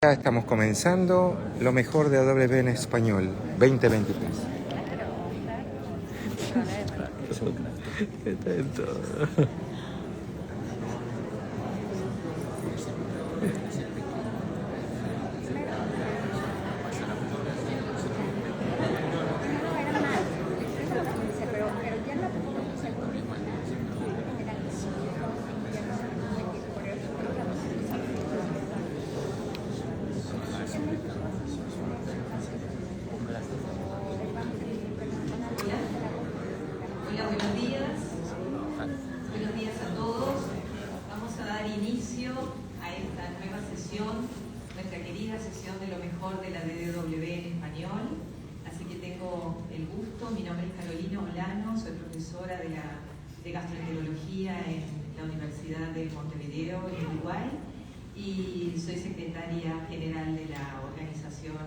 Ya estamos comenzando lo mejor de AWB en español 2023. ¿Qué tal todo? Nuestra querida sesión de lo mejor de la DDW en español. Así que tengo el gusto, mi nombre es Carolina Olano, soy profesora de gastroenterología en la Universidad de Montevideo, en Uruguay, y soy secretaria general de la Organización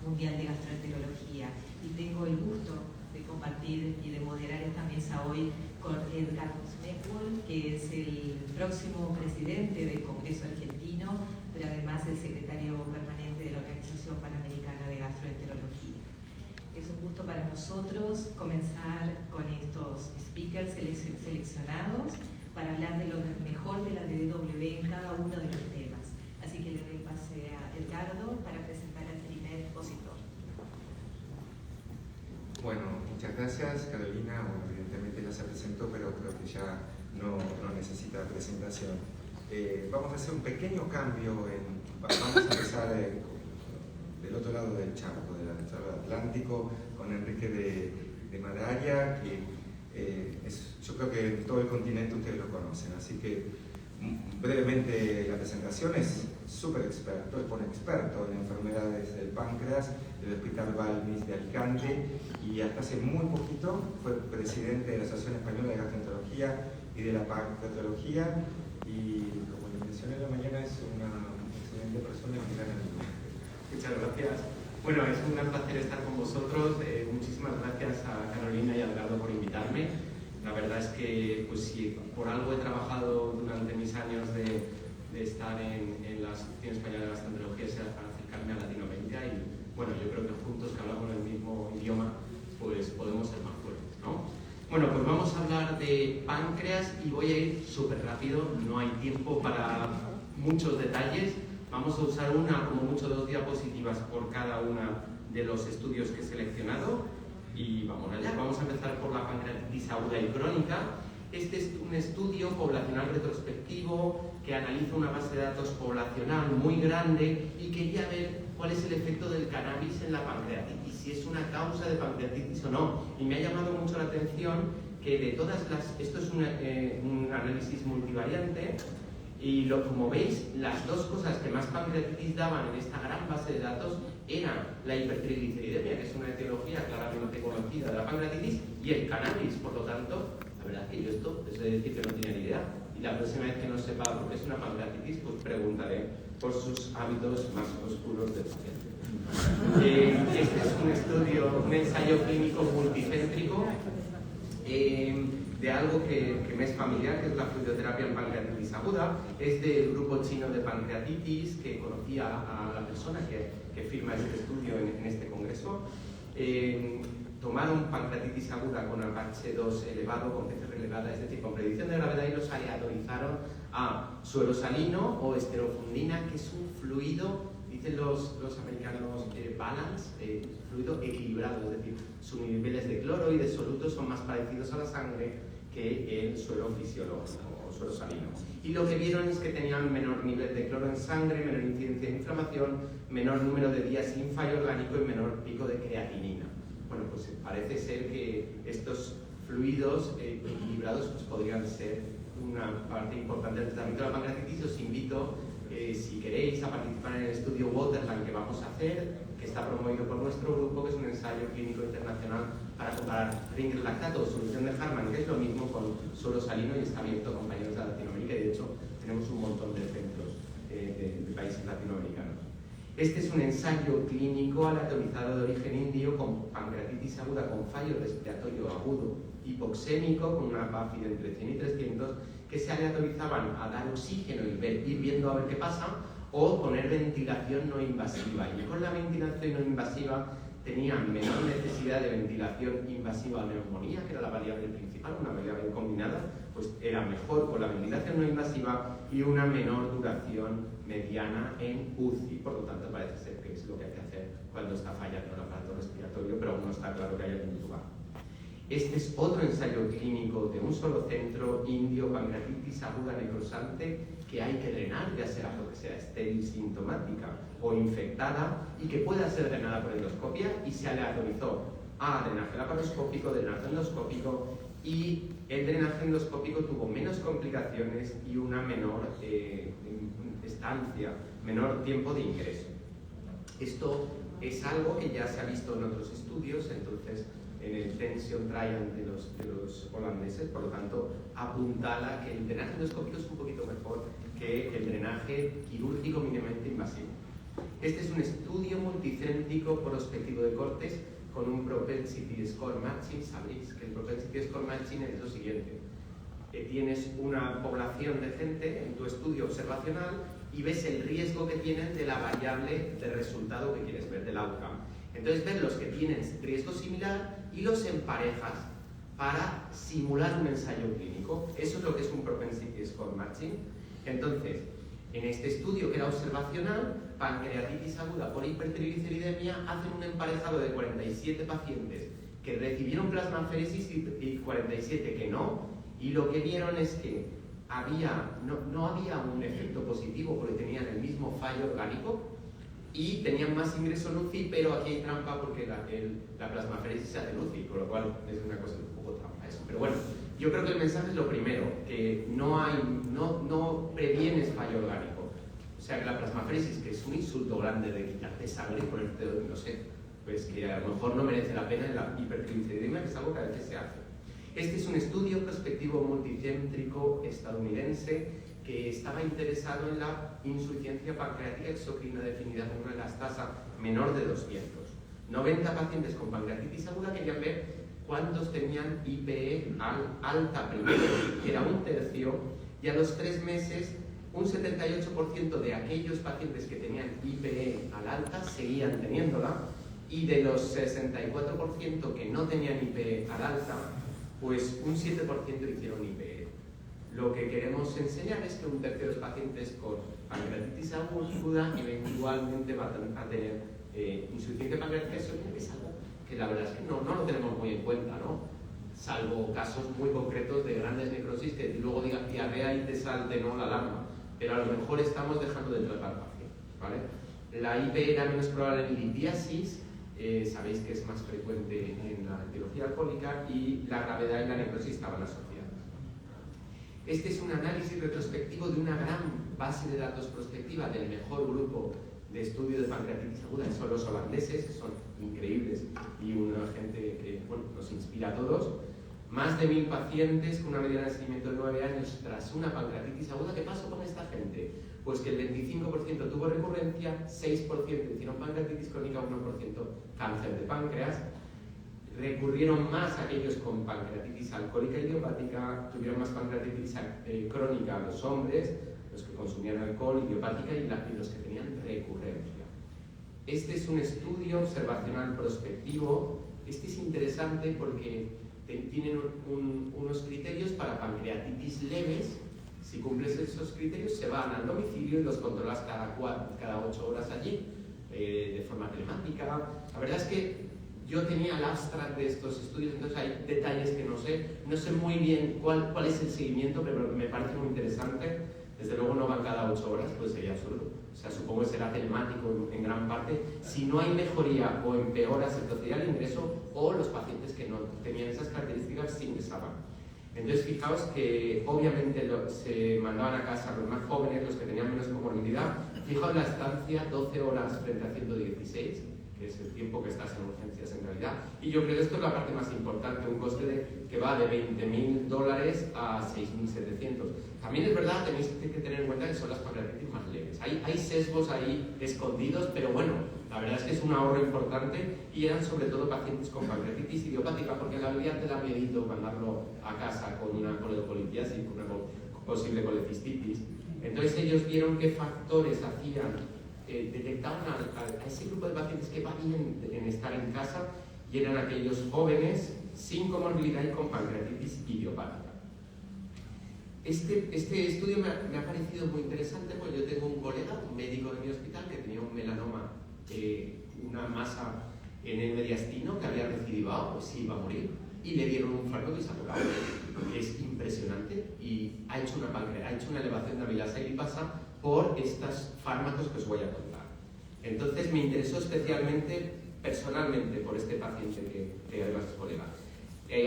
Mundial de Gastroenterología. Y tengo el gusto de compartir y de moderar esta mesa hoy con Edgar Smekul, que es el próximo presidente del Congreso Argentino, pero además el secretario permanente de la Organización Panamericana de Gastroenterología. Es un gusto para nosotros comenzar con estos speakers seleccionados para hablar de lo mejor de la DDW en cada uno de los temas. Así que le doy pase a Edgardo para presentar al primer expositor. Bueno, muchas gracias, Carolina. Bueno, evidentemente ya se presentó, pero creo que ya no necesita presentación. Vamos a hacer un pequeño cambio. Vamos a empezar del otro lado del charco, del lado Atlántico, con Enrique de Madariaga, que yo creo que en todo el continente ustedes lo conocen. Así que brevemente la presentación: es súper experto, es un experto en enfermedades del páncreas del Hospital Balmis de Alicante, y hasta hace muy poquito fue presidente de la Asociación Española de Gastroenterología y de la Pancreatología, y como les mencioné en la mañana, es una excelente persona y gran amigo. Muchas gracias. Bueno, es un gran placer estar con vosotros. Muchísimas gracias a Carolina y a Edgardo por invitarme. La verdad es que, pues, si por algo he trabajado durante mis años de estar en la Asociación Española de Gastroenterología, será para acercarme a Latinoamérica, y bueno, yo creo que juntos, que hablamos el mismo idioma, pues podemos ser más fuertes, ¿no? Bueno, pues vamos a hablar de páncreas y voy a ir súper rápido, no hay tiempo para muchos detalles. Vamos a usar como mucho 2 diapositivas por cada una de los estudios que he seleccionado y vamos allá. Vamos a empezar por la pancreatitis aguda y crónica. Este es un estudio poblacional retrospectivo que analiza una base de datos poblacional muy grande y quería ver cuál es el efecto del cannabis en la pancreatitis, si es una causa de pancreatitis o no. Y me ha llamado mucho la atención que de todas las... Esto es un análisis multivariante, y como veis, las 2 cosas que más pancreatitis daban en esta gran base de datos eran la hipertrigliceridemia, que es una etiología claramente conocida de la pancreatitis, y el cannabis. Por lo tanto, la verdad es que yo esto es de decir que no tenía ni idea, y la próxima vez que no sepa lo que es una pancreatitis, pues preguntaré por sus hábitos más oscuros del paciente. Este es un estudio, un ensayo clínico multicéntrico de algo que me es familiar, que es la fluidoterapia en pancreatitis aguda. Es del grupo chino de pancreatitis, que conocía a la persona que firma este estudio en este congreso. Tomaron pancreatitis aguda con Apache-2 elevado, con PCR elevada, es decir, con predicción de gravedad, y los aleatorizaron a suero salino o esterofundina, que es un fluido, dicen los americanos, balance, fluido equilibrado, es decir, sus niveles de cloro y de soluto son más parecidos a la sangre que el suero fisiológico o suero salino. Y lo que vieron es que tenían menor nivel de cloro en sangre, menor incidencia de inflamación, menor número de días sin fallo orgánico y menor pico de creatinina. Bueno, pues parece ser que estos fluidos equilibrados pues podrían ser una parte importante del tratamiento de la pancreatitis. Os invito, si queréis, a participar en el estudio Waterland que vamos a hacer, que está promovido por nuestro grupo, que es un ensayo clínico internacional para comparar Ringer lactato o solución de Harman, que es lo mismo con suero salino, y está abierto a compañeros de Latinoamérica, y de hecho tenemos un montón de centros de países latinoamericanos. Este es un ensayo clínico aleatorizado de origen indio con pancreatitis aguda con fallo respiratorio agudo hipoxémico, con una PAFI de entre 100 y 300, que se aleatorizaban a dar oxígeno y ir viendo a ver qué pasa, o poner ventilación no invasiva. Y con la ventilación no invasiva tenían menor necesidad de ventilación invasiva a neumonía, que era la variable principal, una variable combinada, pues era mejor con la ventilación no invasiva y una menor duración mediana en UCI. Por lo tanto, parece ser que es lo que hay que hacer cuando está fallando el aparato respiratorio, pero aún no está claro que haya que intubar. Este es otro ensayo clínico de un solo centro, indio, pancreatitis aguda necrosante, que hay que drenar, ya sea porque sea estéril sintomática o infectada, y que pueda ser drenada por endoscopia, y se aleatorizó a drenaje laparoscópico, drenaje endoscópico, y el drenaje endoscópico tuvo menos complicaciones y una menor estancia, menor tiempo de ingreso. Esto es algo que ya se ha visto en otros estudios, entonces en el Tension Trial de los holandeses, por lo tanto apuntala que el drenaje endoscópico es un poquito mejor que el drenaje quirúrgico mínimamente invasivo. Este es un estudio multicéntrico prospectivo de cortes con un propensity score matching. Sabéis que el propensity score matching es lo siguiente: tienes una población de gente en tu estudio observacional y ves el riesgo que tienen de la variable de resultado que quieres ver, del outcome. Entonces ves los que tienen riesgo similar y los emparejas para simular un ensayo clínico. Eso es lo que es un propensity score matching. Entonces, en este estudio que era observacional, pancreatitis aguda por hipertrigliceridemia, hacen un emparejado de 47 pacientes que recibieron plasmaferesis y 47 que no, y lo que vieron es que no había un efecto positivo porque tenían el mismo fallo orgánico y tenían más ingreso en UCI, pero aquí hay trampa porque la plasmaferesis se hace en UCI, con lo cual es una cosa un poco trampa eso. Pero bueno, yo creo que el mensaje es lo primero, que no previenes fallo orgánico. O sea que la plasmaferesis, que es un insulto grande de quitarte sangre y ponerte, no sé, pues que a lo mejor no merece la pena en la hipertrigliceridemia, que es algo que a veces se hace. Este es un estudio prospectivo multicéntrico estadounidense que estaba interesado en la insuficiencia pancreática exocrina definida como una elastasa menor de 200. 90 pacientes con pancreatitis aguda querían ver cuántos tenían IPE alta primero, que era un tercio, y a los 3 meses un 78% de aquellos pacientes que tenían IPE al alta seguían teniéndola, y de los 64% que no tenían IPE al alta, pues un 7% hicieron IPE. Lo que queremos enseñar es que un tercio de los pacientes con pancreatitis aguda eventualmente van a tener insuficiencia pancreática exocrina, que es algo que la verdad es que no lo tenemos muy en cuenta, ¿no? Salvo casos muy concretos de grandes necrosis que luego digas diarrea y te salte no la alarma, pero a lo mejor estamos dejando de tratar pacientes, ¿vale? La IPE era menos probable en litiasis, sabéis que es más frecuente en la etiología alcohólica, y la gravedad y la necrosis estaban asociadas. Este es un análisis retrospectivo de una gran base de datos prospectiva del mejor grupo de estudio de pancreatitis aguda, son los holandeses, que son increíbles y una gente que nos inspira a todos. Más de 1000 pacientes con una medida de seguimiento de 9 años tras una pancreatitis aguda. ¿Qué pasó con esta gente? Pues que el 25% tuvo recurrencia, 6% hicieron pancreatitis crónica, 1% cáncer de páncreas. Recurrieron más aquellos con pancreatitis alcohólica idiopática, tuvieron más pancreatitis crónica los hombres, los que consumían alcohol idiopática y los que tenían recurrencia. Este es un estudio observacional prospectivo. Este es interesante porque tienen unos criterios para pancreatitis leves. Si cumples esos criterios, se van al domicilio y los controlas cada 8 horas allí, de forma telemática. La verdad es que yo tenía el abstract de estos estudios, entonces hay detalles que no sé muy bien cuál es el seguimiento, pero me parece muy interesante. Desde luego no van cada 8 horas, pues sería absurdo. O sea, supongo que será telemático en gran parte. Si no hay mejoría o empeora, se procederá al ingreso, o los pacientes que no tenían esas características se ingresaban. Entonces, fijaos que obviamente se mandaban a casa los más jóvenes, los que tenían menos comorbilidad. Fijaos la estancia, 12 horas frente a 116, que es el tiempo que estás en urgencias en realidad. Y yo creo que esto es la parte más importante, un coste que va de $20.000 a 6.700. También es verdad, tenéis que tener en cuenta que son las pancreatitis más leves. Hay sesgos ahí escondidos, pero bueno, la verdad es que es un ahorro importante, y eran sobre todo pacientes con pancreatitis idiopática, porque la realidad te da miedito mandarlo a casa con una coledocolitiasis, con una posible colecistitis. Entonces ellos vieron qué factores hacían, detectaban a ese grupo de pacientes que va bien en estar en casa, y eran aquellos jóvenes sin comorbilidad y con pancreatitis idiopática. Este estudio me ha parecido muy interesante, porque yo tengo un colega, un médico de mi hospital, que tenía un melanoma, una masa en el mediastino que había recidivado, pues sí iba a morir, y le dieron un fármaco y se ha tocado. Es impresionante, y ha hecho una elevación de amilasa y lipasa por estos fármacos que os voy a contar. Entonces me interesó especialmente, personalmente, por este paciente que además es colega.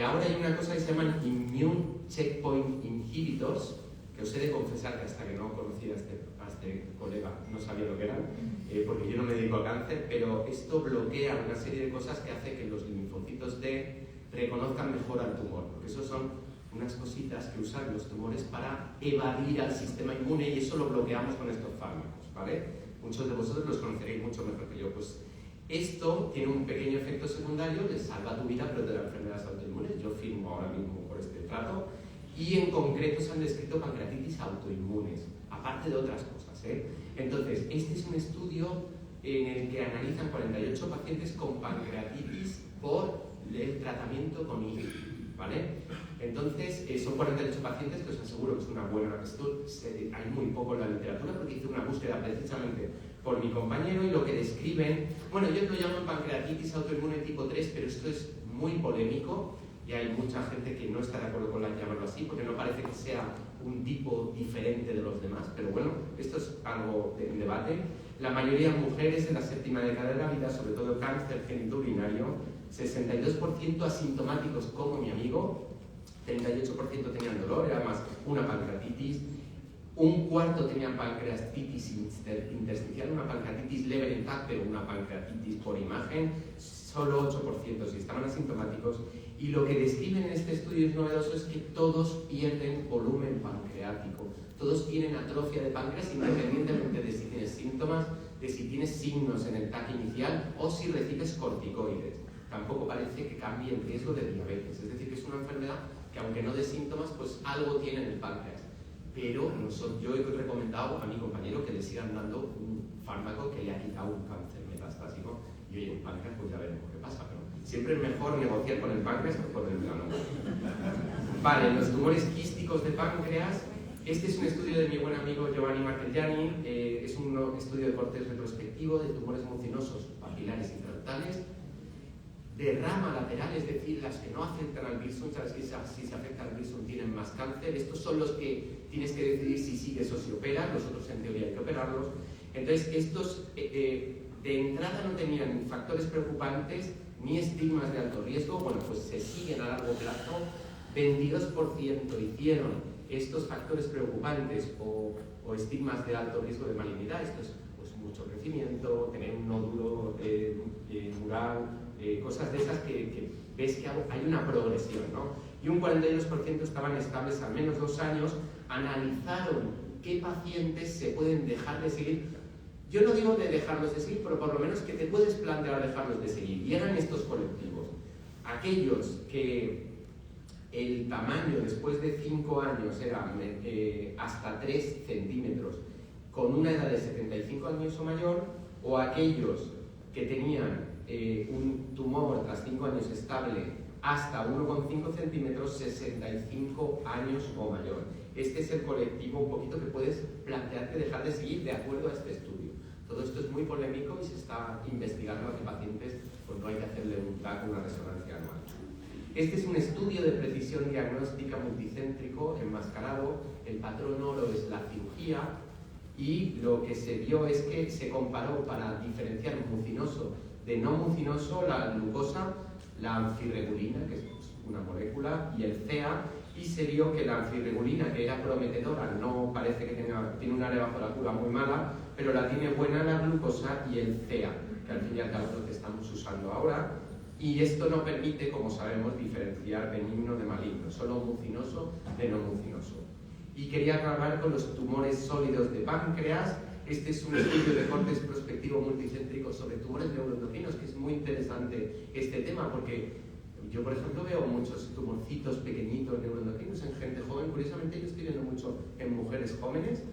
Ahora hay una cosa que se llaman Immune Checkpoint Inhibitors, que os he de confesar que hasta que no conocía a este colega no sabía lo que eran, porque yo no me dedico al cáncer, pero esto bloquea una serie de cosas que hace que los linfocitos T reconozcan mejor al tumor, porque esos son unas cositas que usan los tumores para evadir al sistema inmune, y eso lo bloqueamos con estos fármacos, ¿vale? Muchos de vosotros los conoceréis mucho mejor que yo. Pues esto tiene un pequeño efecto secundario, le salva tu vida, pero de las enfermedades autoinmunes. Yo firmo ahora mismo por este trato, y en concreto se han descrito pancreatitis autoinmunes, aparte de otras cosas, ¿eh? Entonces, este es un estudio en el que analizan 48 pacientes con pancreatitis por el tratamiento con IGI, ¿vale? Entonces, son 48 pacientes que os aseguro que es una buena... Esto hay muy poco en la literatura, porque hice una búsqueda precisamente por mi compañero, y lo que describen... Bueno, ellos lo llaman pancreatitis autoinmune tipo 3, pero esto es muy polémico, y hay mucha gente que no está de acuerdo con llamarlo así, porque no parece que sea un tipo diferente de los demás, pero bueno, esto es algo de debate. La mayoría de mujeres en la séptima década de la vida, sobre todo cáncer genitourinario, 62% asintomáticos como mi amigo, 38% tenían dolor, era más una pancreatitis, un cuarto tenían pancreatitis intersticial, una pancreatitis leve en TAC, pero una pancreatitis por imagen, solo 8% si estaban asintomáticos. Y lo que describen en este estudio es novedoso, es que todos pierden volumen pancreático, todos tienen atrofia de páncreas, independientemente de si tienes síntomas, de si tienes signos en el TAC inicial o si recibes corticoides. Tampoco parece que cambie el riesgo de diabetes, es decir, que es una enfermedad que, aunque no dé síntomas, pues algo tiene en el páncreas. Pero yo he recomendado a mi compañero que le sigan dando un fármaco que le ha quitado un cáncer metastásico, y oye, un páncreas, pues ya veremos qué pasa, pero siempre es mejor negociar con el páncreas que con el melanoma. Vale, los tumores quísticos de páncreas. Este es un estudio de mi buen amigo Giovanni Marchegiani, es un estudio de corte retrospectivo de tumores mucinosos papilares y frontales, de rama lateral, es decir, las que no afectan al Wilson. Sabes que si se afecta al Wilson tienen más cáncer. Estos son los que tienes que decidir si sigues o si operas, los otros en teoría hay que operarlos. Entonces, estos de entrada no tenían ni factores preocupantes ni estigmas de alto riesgo. Bueno, pues se siguen a largo plazo. 22% hicieron estos factores preocupantes o estigmas de alto riesgo de malignidad. Esto es pues, mucho crecimiento, tener un nódulo mural, cosas de esas que ves que hay una progresión, ¿no? Y un 42% estaban estables al menos 2 años. Analizaron qué pacientes se pueden dejar de seguir. Yo no digo de dejarlos de seguir, pero por lo menos que te puedes plantear dejarlos de seguir. Y eran estos colectivos. Aquellos que el tamaño después de 5 años era hasta 3 centímetros, con una edad de 75 años o mayor, o aquellos que tenían un tumor tras 5 años estable hasta 1,5 centímetros, 65 años o mayor. Este es el colectivo un poquito que puedes plantearte dejar de seguir de acuerdo a este estudio. Todo esto es muy polémico y se está investigando a qué pacientes pues no hay que hacerle un TAC, una resonancia anual. Este es un estudio de precisión diagnóstica multicéntrico enmascarado. El patrón oro es la cirugía, y lo que se vio es que se comparó para diferenciar mucinoso de no mucinoso la glucosa, la anfirregulina, que es una molécula, y el CEA, y se vio que la anfirregulina, que era prometedora, no parece que tiene una área bajo la curva muy mala, pero la tiene buena la glucosa y el CEA, que al fin y al cabo es lo que estamos usando ahora, y esto no permite, como sabemos, diferenciar benigno de maligno, solo mucinoso de no mucinoso. Y quería acabar con los tumores sólidos de páncreas. Este es un estudio de corte prospectivo multicéntrico sobre tumores neuroendocrinos, que es muy interesante este tema, porque yo, por ejemplo, veo muchos tumorcitos pequeñitos neuroendocrinos en gente joven. Curiosamente, yo estoy viendo mucho en mujeres jóvenes,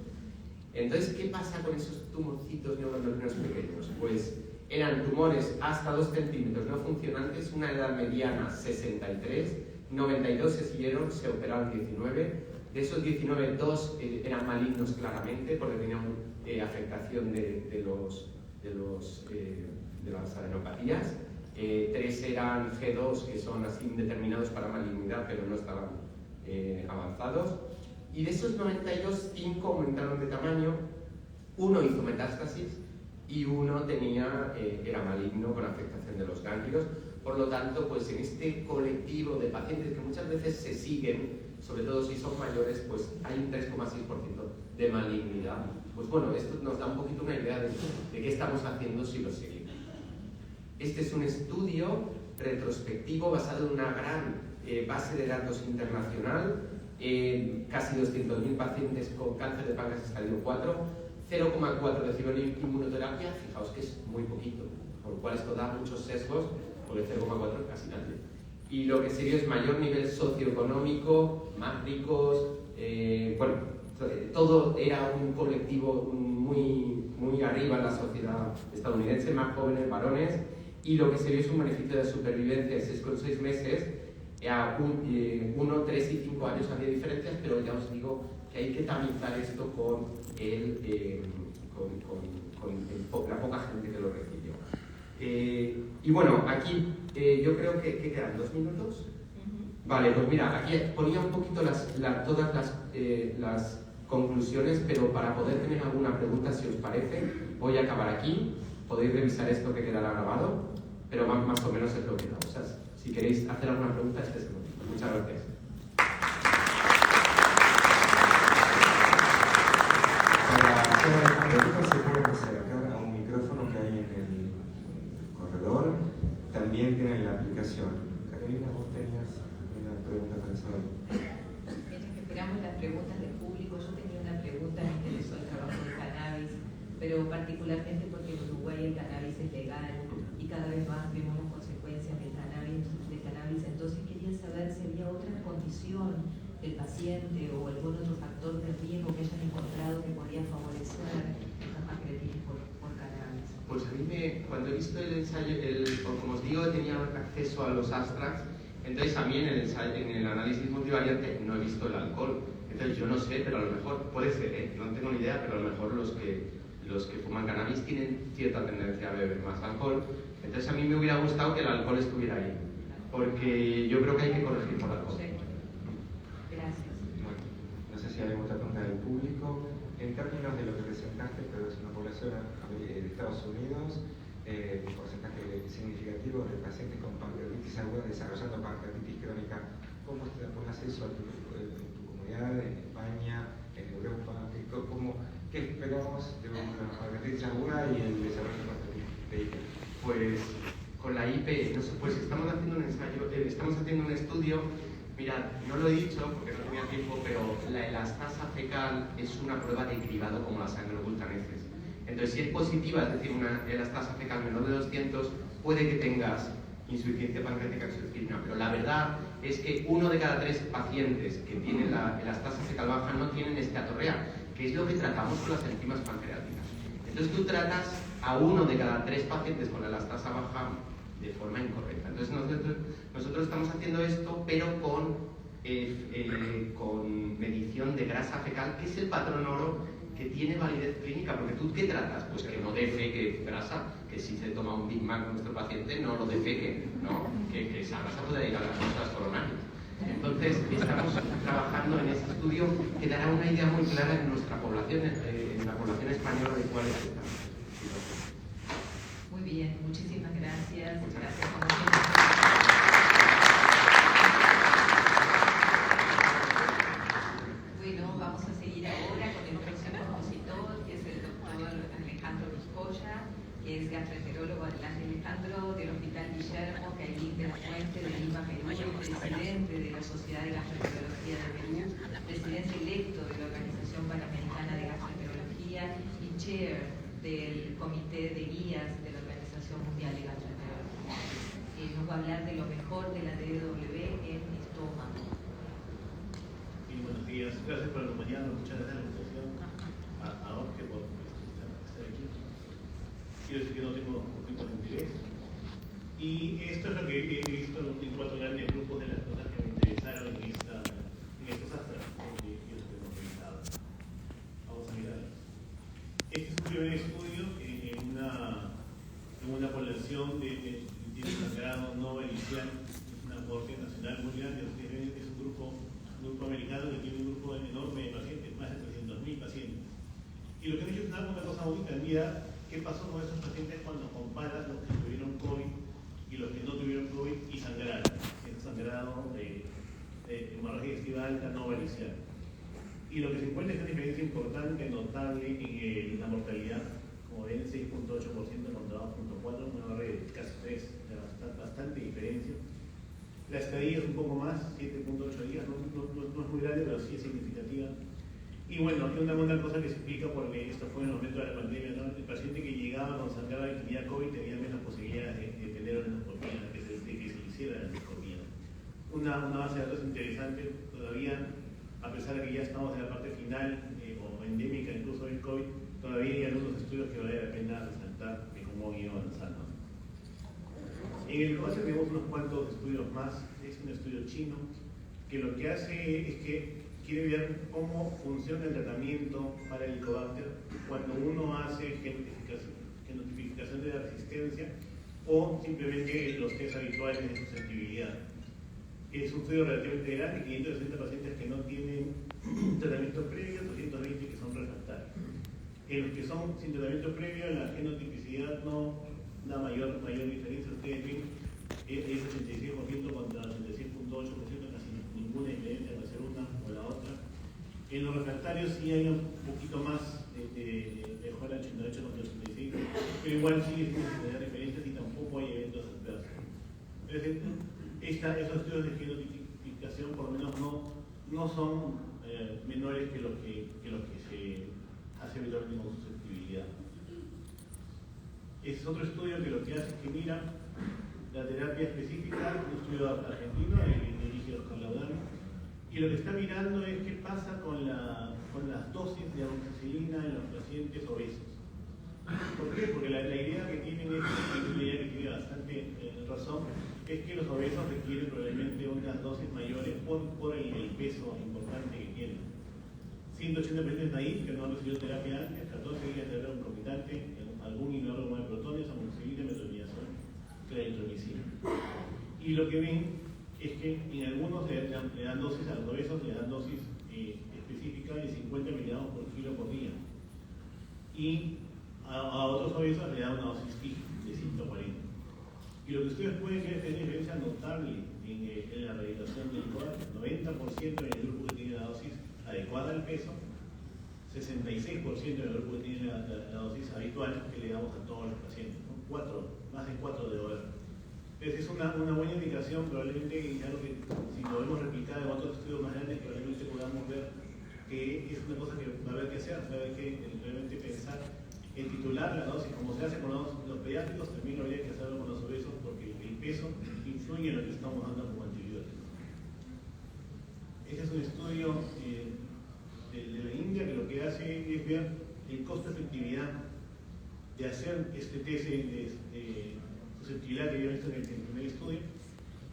Entonces, ¿qué pasa con esos tumorcitos neuroendocrinos pequeños? Pues eran tumores hasta 2 centímetros no funcionantes, una edad mediana 63, 92 se siguieron, se operaron 19, de esos 19, 2 eran malignos claramente porque tenían afectación de las adenopatías, 3 eran G2 que son así indeterminados para malignidad pero no estaban avanzados, y de esos 92, 5 aumentaron de tamaño, 1 hizo metástasis y 1 era maligno con afectación de los ganglios. Por lo tanto, pues en este colectivo de pacientes que muchas veces se siguen, sobre todo si son mayores, pues hay un 3,6% de malignidad. Pues bueno, esto nos da un poquito una idea de qué estamos haciendo si lo seguimos. Este es un estudio retrospectivo basado en una gran base de datos internacional, casi 200.000 pacientes con cáncer de páncreas estadio 4, 0,4 reciben inmunoterapia, fijaos que es muy poquito, por lo cual esto da muchos sesgos, porque 0,4 es casi nadie. Y lo que se vio es mayor nivel socioeconómico, más ricos, bueno, todo era un colectivo muy arriba en la sociedad estadounidense, más jóvenes, varones, y lo que se vio es un beneficio de supervivencia de 6,6 meses, a 1, 3 y 5 años había diferencias, pero ya os digo que hay que tamizar esto con la poca gente que lo recibió. Y bueno, aquí yo creo que quedan 2 minutos. Vale, pues mira, aquí ponía un poquito todas las conclusiones, pero para poder tener alguna pregunta, si os parece, voy a acabar aquí. Podéis revisar esto que quedará grabado, pero más o menos es lo que da. O sea, si queréis hacer alguna pregunta, este es el momento. Muchas gracias. Para hacer preguntas se pueden acercar a un micrófono que hay en el corredor. También tienen la aplicación. Carolina, vos tenías una pregunta para saber. Mientras que esperamos las preguntas del público, yo tenía una pregunta, me interesó el trabajo del cannabis, pero particularmente porque en Uruguay el cannabis es legal y cada vez más vemos las consecuencias del cannabis. Entonces quería saber si había otra condición del paciente o algún otro factor de riesgo que hayan encontrado que podría favorecer esta pancreatitis por cannabis. Pues a mí, cuando he visto el ensayo, como os digo, tenía acceso a los abstracts, entonces a mí en el análisis multivariante no he visto el alcohol. Entonces yo no sé, pero a lo mejor puede ser, no tengo ni idea, pero a lo mejor los que fuman cannabis tienen cierta tendencia a beber más alcohol. Entonces a mí me hubiera gustado que el alcohol estuviera ahí, porque yo creo que hay que corregir por alcohol. Gracias. Bueno, no sé si haremos otra pregunta del público. En términos de lo que presentaste, pero es una población de Estados Unidos, un porcentaje significativo de pacientes con pancreatitis aguda desarrollando pancreatitis crónica. ¿Cómo te das acceso en tu comunidad, en España, en Europa? ¿Qué esperamos de una pancreatitis aguda y el desarrollo de pancreatitis? Pues con la IP, no sé, pues estamos haciendo un ensayo, estamos haciendo un estudio. Mirad, no lo he dicho porque no tenía tiempo, pero la elastasa fecal es una prueba de cribado como la sangre oculta heces. Entonces, si es positiva, es decir, una elastasa fecal menor de 200, puede que tengas insuficiencia pancreática exocrina, pero la verdad es que 1 de cada 3 pacientes que tienen la elastasa fecal baja no tienen esteatorrea, que es lo que tratamos con las enzimas pancreáticas. Entonces, tú tratas a 1 de cada 3 pacientes con la elastasa baja de forma incorrecta. Entonces nosotros estamos haciendo esto, pero con medición de grasa fecal, que es el patrón oro que tiene validez clínica, porque tú ¿qué tratas? Pues que no defeque grasa, que si se toma un Big Mac nuestro paciente no lo defeque, ¿no? Que esa grasa puede ir a las costas coronarias. Entonces estamos trabajando en ese estudio que dará una idea muy clara en nuestra población, en la población española de cuál es esta. Muy bien, muchísimas gracias. Gracias. Bueno, vamos a seguir ahora con el próximo expositor, que es el doctor Alejandro Vizcoya, que es gastroenterólogo Alejandro del Hospital Guillermo Cailín de la Fuente de Lima, Perú, presidente de la Sociedad de Gastroenterología de Perú, presidente electo de la Organización Panamericana de Gastroenterología y chair del Comité de Guías de la Organización Mundial de Gastroenterología. Nos va a hablar de lo mejor de la DDW en estómago. Buenos días, gracias por acompañarnos, muchas gracias por la invitación. a Jorge por estar aquí. Quiero decir que no tengo conflictos de interés. Y esto es lo que he visto en 4 grandes grupos de las cosas que me interesaron en estos astros que hemos revisado. Vamos a mirar. Este es un primer estudio en una población de sangrado no inicial, es una corte nacional muy grande, es un grupo americano que tiene un grupo enorme de pacientes, más de 300.000 pacientes. Y lo que han hecho es dar una cosa bonita, mira qué pasó con esos pacientes cuando comparas los que tuvieron COVID y los que no tuvieron COVID y sangraron. Sangrado de hemorragia digestiva alta no variciosa. Y lo que se encuentra es una diferencia importante, notable en la mortalidad, como ven, 6.8% contra 2.4%, una barrera de casi 3, bastante diferencia. La estadía es un poco más, 7.8 días, no es muy grande, pero sí es significativa. Y bueno, hay una cosa que se explica porque esto fue en el momento de la pandemia, ¿no? El paciente que llegaba con sangrado y tenía COVID tenía menos posibilidades de tener una endoscopía, de que se le hiciera la endoscopía. Una base de datos interesante todavía, a pesar de que ya estamos en la parte final o endémica incluso del COVID, todavía hay algunos estudios que vale la pena resaltar de cómo han ido avanzando. En el caso tenemos unos cuantos estudios más, es un estudio chino, que lo que hace es que quiere ver cómo funciona el tratamiento para el Helicobacter cuando uno hace genotipificación de la resistencia o simplemente los test habituales de susceptibilidad. Es un estudio relativamente grande, 560 pacientes que no tienen tratamiento previo, 220 que son refractarios. En los que son sin tratamiento previo, la genotipicidad no da mayor diferencia. Ustedes ven, es 86% contra 86.8%, casi ninguna diferencia para hacer una o la otra. En los refractarios sí hay un poquito más de mejora, 88 contra 86, pero igual sigue sin tener diferencias y tampoco hay eventos adversos. Entonces, esos estudios de genotipificación por lo menos no son menores que los que se hace habitualmente con susceptibilidad. Ese es otro estudio que lo que hace es que mira la terapia específica, un estudio argentino, que dirige Oscar Laudano, y lo que está mirando es qué pasa con las dosis de amoxicilina en los pacientes obesos. ¿Por qué? Porque la idea que tienen es, una idea que tiene bastante razón, es que los obesos requieren probablemente unas dosis mayores por el peso importante que tienen. 180 pacientes naif que no han recibido terapia antes, 14 días de un propitante, algún inhibidor de protones, amoxicilina, metronidazol, claritromicina. Y lo que ven es que en algunos le dan dosis a los obesos, le dan dosis específica de 50 miligramos por kilo por día. Y a otros obesos le dan una dosis fija de 140. Y lo que ustedes pueden ver es una diferencia notable en la rehabilitación del Helicobacter. 90% en el grupo que tiene la dosis adecuada al peso, 66% en el grupo que tiene la dosis habitual que le damos a todos los pacientes, ¿no? Más de 4 de hora. Entonces es una buena indicación, probablemente, y algo que si podemos replicar en otros estudios más grandes, probablemente podamos ver que es una cosa que va a haber que hacer, va a haber que realmente pensar en titular la dosis, como se hace con los pediátricos, también habría que hacerlo con los obesos, porque el peso influye en lo que estamos dando como antibióticos. Este es un estudio de la India que lo que hace es ver el costo-efectividad de hacer este test de susceptibilidad que había visto en el primer estudio,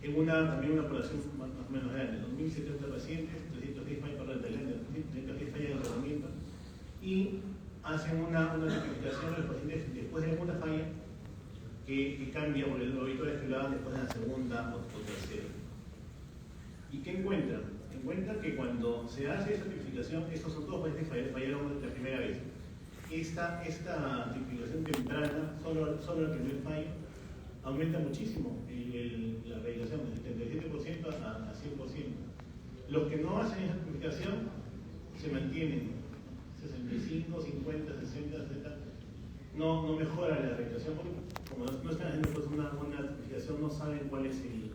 en también una población más o menos grande, 2.070 pacientes, 306 fallas de tratamiento, y hacen una notificación a los pacientes después de alguna falla que cambia, porque los habituales que lo hagan después de la segunda o tercera. ¿Y qué encuentran? Encuentran que cuando se hace esa tipificación, estos son todos pacientes que fallaron la primera vez. Esta tipificación temprana, solo el primer fallo, aumenta muchísimo la rehabilitación de 77% a 100%. Los que no hacen esa tipificación se mantienen 65, 50, 60, 70. No mejora la rehabilitación porque como no están haciendo pues una tipificación, no saben cuál es el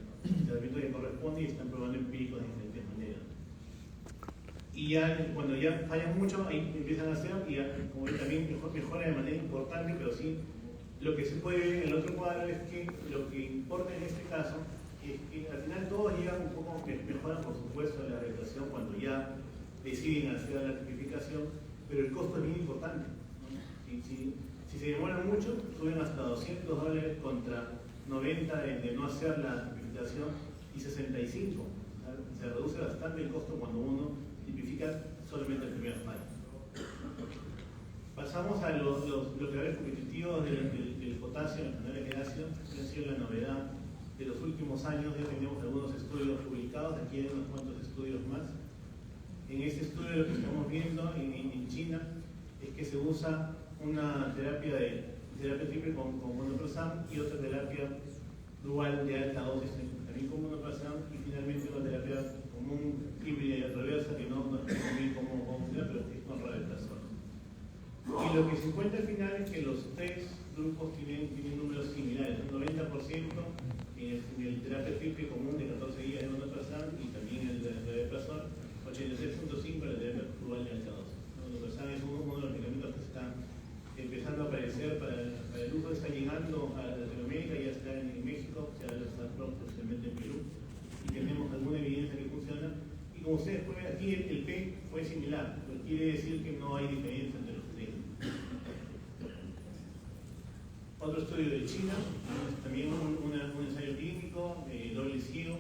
tratamiento que corresponde y están probando empíricos de diferentes maneras. Y ya cuando ya fallan mucho, ahí empiezan a hacer y ya, como también mejora de manera importante, pero sí, lo que se puede ver en el otro cuadro es que lo que importa en este caso es que al final todos llegan un poco, mejoran por supuesto la rehabilitación cuando ya deciden hacer la tipificación, pero el costo es bien importante, ¿no? Si se demoran mucho, suben hasta $200 contra 90 de no hacer la tipificación y 65. Se reduce bastante el costo cuando uno tipifica solamente el primer fallo. Pasamos a los bloqueadores competitivos del potasio en los canales de ácido, que ha sido la novedad de los últimos años. Ya tenemos algunos estudios publicados, aquí hay unos cuantos estudios más. En este estudio lo que estamos viendo en China es que se usa una terapia triple con vonoprazan y otra terapia dual de alta dosis también con vonoprazan, y finalmente una terapia común híbrida y reversa que no es muy como funciona, pero que es con rabeprazol. Y lo que se encuentra al final es que los tres grupos tienen números similares, un 90% en el terapia triple común de 14 días de vonoprazan y también el de rabeprazol, 86.5 en la terapia dual de alta dosis. Vonoprazan es uno de los medicamentos que están empezando a aparecer para el uso, está llegando a Latinoamérica, ya está en México, ya está próximamente en Perú, y tenemos alguna evidencia que funciona. Y como ustedes pueden ver aquí, el P fue similar, lo que quiere decir que no hay diferencia entre los tres. Otro estudio de China, también un ensayo clínico, doble ciego,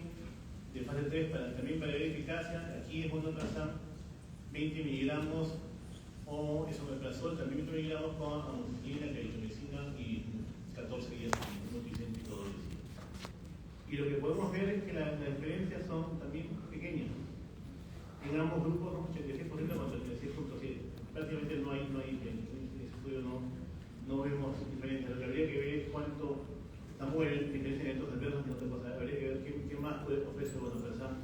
de fase 3 también para ver eficacia. Aquí es vonoprazan, 20 miligramos, o esomeprazol, también 20 miligramos con amoxicilina, clarithromicina y 14 días de multicéntrico doble ciego. Y lo que podemos ver es que las diferencias son también pequeñas. En ambos grupos, ¿no? 86% contra 36.7. Prácticamente no hay diferencia. En ese estudio no vemos diferencias. Lo que habría que ver es cuánto estamos en diferencia en estos adversos y otra cosa. Habría que ver qué más puede ofrecer vonoprazan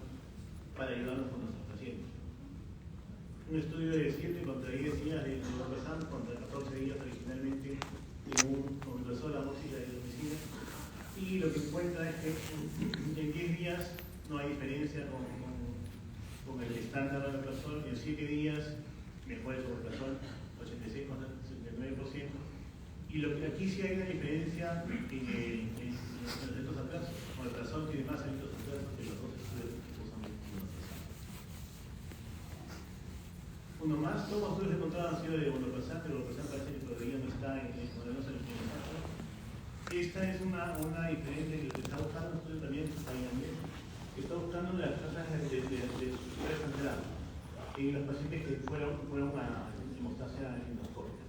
para ayudarnos con nuestros pacientes. Un estudio de 7 contra 10 días de vonoprazan contra 14 días originalmente de un omeprazol, amoxicilina y clarithromicina. Y lo que encuentra es que en 10 días no hay diferencia con el estándar de omeprazol, en 7 días mejora el omeprazol, 86,79%. Y lo que aquí sí hay una diferencia en los efectos adversos. El omeprazol tiene más efectos adversos que los dos estudios que usan vonoprazan. Uno más, todos los estudios encontrados han sido de vonoprazan, pero vonoprazan parece que todavía no está en modelos en el. Esta es una diferencia que está buscando un estudio también tailandés, que está buscando las tasas de estructura sangrado en los pacientes que fueron a hemostasia endoscópica.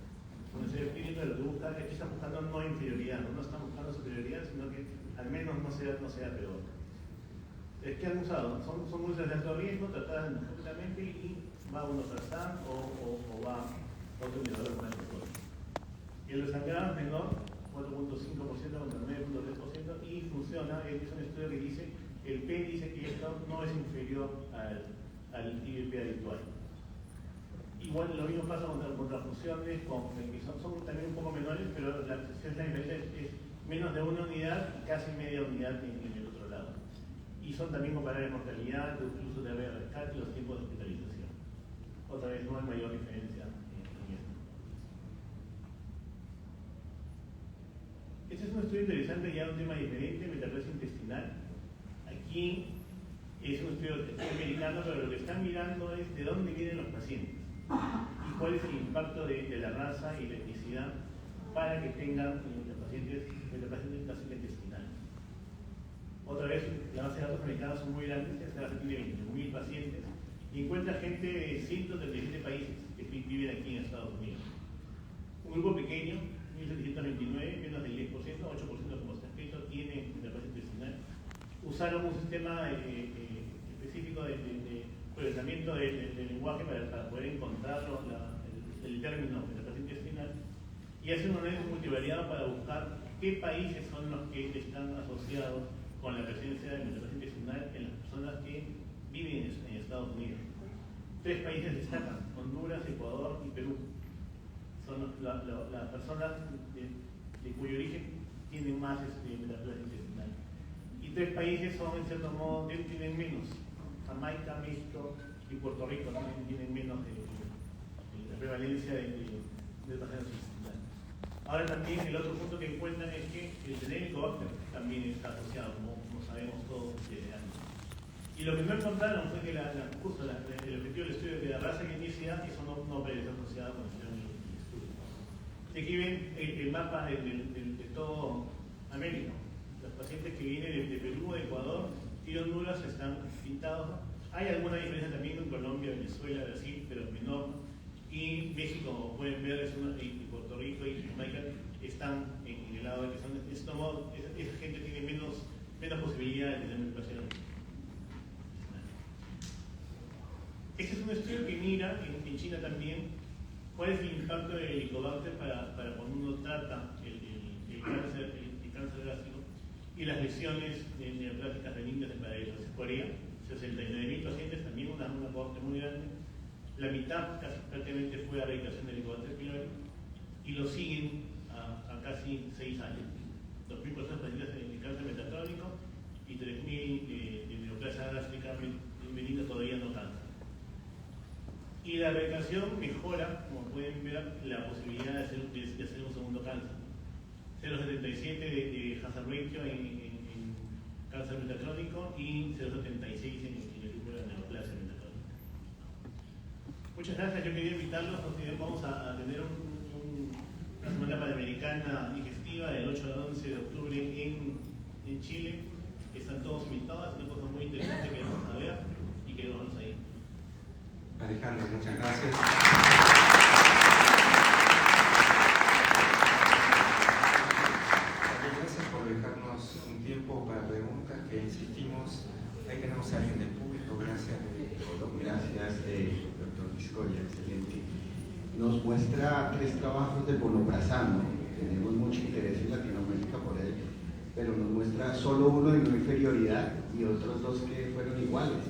Con el ensayo clínico lo que busca, aquí está buscando no inferioridad, no están buscando superioridad, sino que al menos no sea peor. ¿Qué han usado? Son muestras de alto riesgo, tratadas endoscópicamente, y va vonoprazan o va otro inhibidor con alcohol. Y el sangrado es menor, 4.5% contra 9.3%, y funciona. Es un estudio que dice, el P dice que esto no es inferior al IVP habitual. Igual lo mismo pasa contra funciones, que son también un poco menores, pero la diferencia es menos de una unidad y casi media unidad en el otro lado. Y son también comparables mortalidad, el uso de área de rescate y los tiempos de hospitalización. Otra vez no hay mayor diferencia en esto. Este es un estudio interesante, ya un tema diferente, metaplasia intestinal. Aquí es un estudio americano, pero lo que están mirando es de dónde vienen los pacientes y cuál es el impacto de la raza y la etnicidad para que tengan los pacientes metaplasia intestinal. Otra vez, las bases de datos americanas son muy grandes, esta base tiene 21.000 pacientes y encuentra gente de 137 países que viven aquí en Estados Unidos. Un grupo pequeño, 1.729, menos del 10%, 8% como está escrito, tiene metaplasia intestinal. Usaron un sistema específico de procesamiento del lenguaje para poder encontrar el término metaplasia intestinal y hacen un análisis multivariado para buscar qué países son los que están asociados con la presencia de metaplasia intestinal en las personas que viven en Estados Unidos. 3 países destacan: Honduras, Ecuador y Perú. Son las personas de cuyo origen tienen más metaplasia intestinal. Y 3 países son, en cierto modo, tienen menos. Jamaica, México y Puerto Rico tienen menos la prevalencia de metaplasia intestinal. Ahora también el otro punto que encuentran es que el Helicobacter también está asociado, como sabemos todos desde antes. Y Y lo que no encontraron fue que el objetivo del estudio de la raza y etnicidad, eso no parece asociado con el estudio. Aquí ven el mapa de todo América. Los pacientes que vienen de Perú, de Ecuador y Honduras están pintados. Hay alguna diferencia también con Colombia, Venezuela, Brasil, pero menor. Y México, como pueden ver, y Puerto Rico y Jamaica están en el lado de que son. De este modo, esa gente tiene menos posibilidades de tener mutación. Este es un estudio que mira, en China también, cuál es el impacto del Helicobacter para cuando uno trata el cáncer gástrico y las lesiones neoplásicas benignas en parálisis. Corea, 69.000 pacientes, también una cohorte muy grande. La mitad casi prácticamente fue a erradicación del Helicobacter pylori y lo siguen a casi 6 años. 2.000 personas pacientes de cáncer metatrónico y 3.000 de neoplasia gástrica benigna todavía no tanto. Y la erradicación mejora, como pueden ver, la posibilidad de hacer un segundo cáncer. 0,77 de hazard ratio en cáncer metatrónico y 0,76 en el grupo de la neoplasia metatrónica. Muchas gracias, yo quería invitarlos, vamos a tener una semana panamericana digestiva del 8 al 11 de octubre en Chile. Están todos invitados, es una cosa muy interesante que vamos a ver y que vamos a ir. Alejandro, muchas gracias. Gracias por dejarnos un tiempo para preguntas que insistimos. Ahí tenemos a alguien del público. Gracias. Gracias, doctor Vizcoya, excelente. Nos muestra 3 trabajos de vonoprazano. Tenemos mucho interés en Latinoamérica por él, pero nos muestra solo uno de no inferioridad y otros 2 que fueron iguales.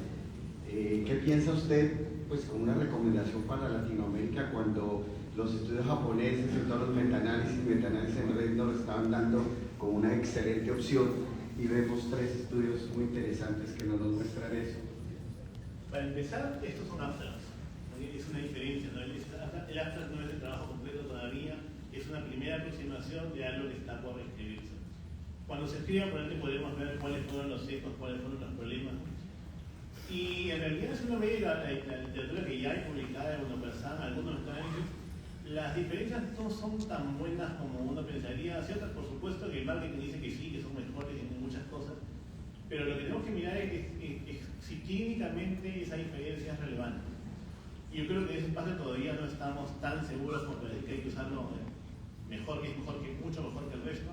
¿Qué piensa usted, pues, como una recomendación para Latinoamérica cuando los estudios japoneses y todos los metaanálisis en red nos lo estaban dando como una excelente opción y vemos 3 estudios muy interesantes que no nos muestran eso? Para empezar, estos son abstracts. Es una diferencia, ¿no? El abstract no es el trabajo completo todavía, es una primera aproximación de algo que está por escribirse. Cuando se escriba, por ejemplo, podemos ver cuáles fueron los sesgos, cuáles fueron los problemas. Y en realidad, si uno ve la literatura que ya hay publicada de vonoprazano, algunos análisis, las diferencias no son tan buenas como uno pensaría. Ciertas, por supuesto, que el marketing dice que sí, que son mejores en muchas cosas, pero lo que tenemos que mirar es si clínicamente esa diferencia es relevante. Y yo creo que en ese espacio todavía no estamos tan seguros como para decir que hay que usarlo mejor, que es mucho mejor que el resto.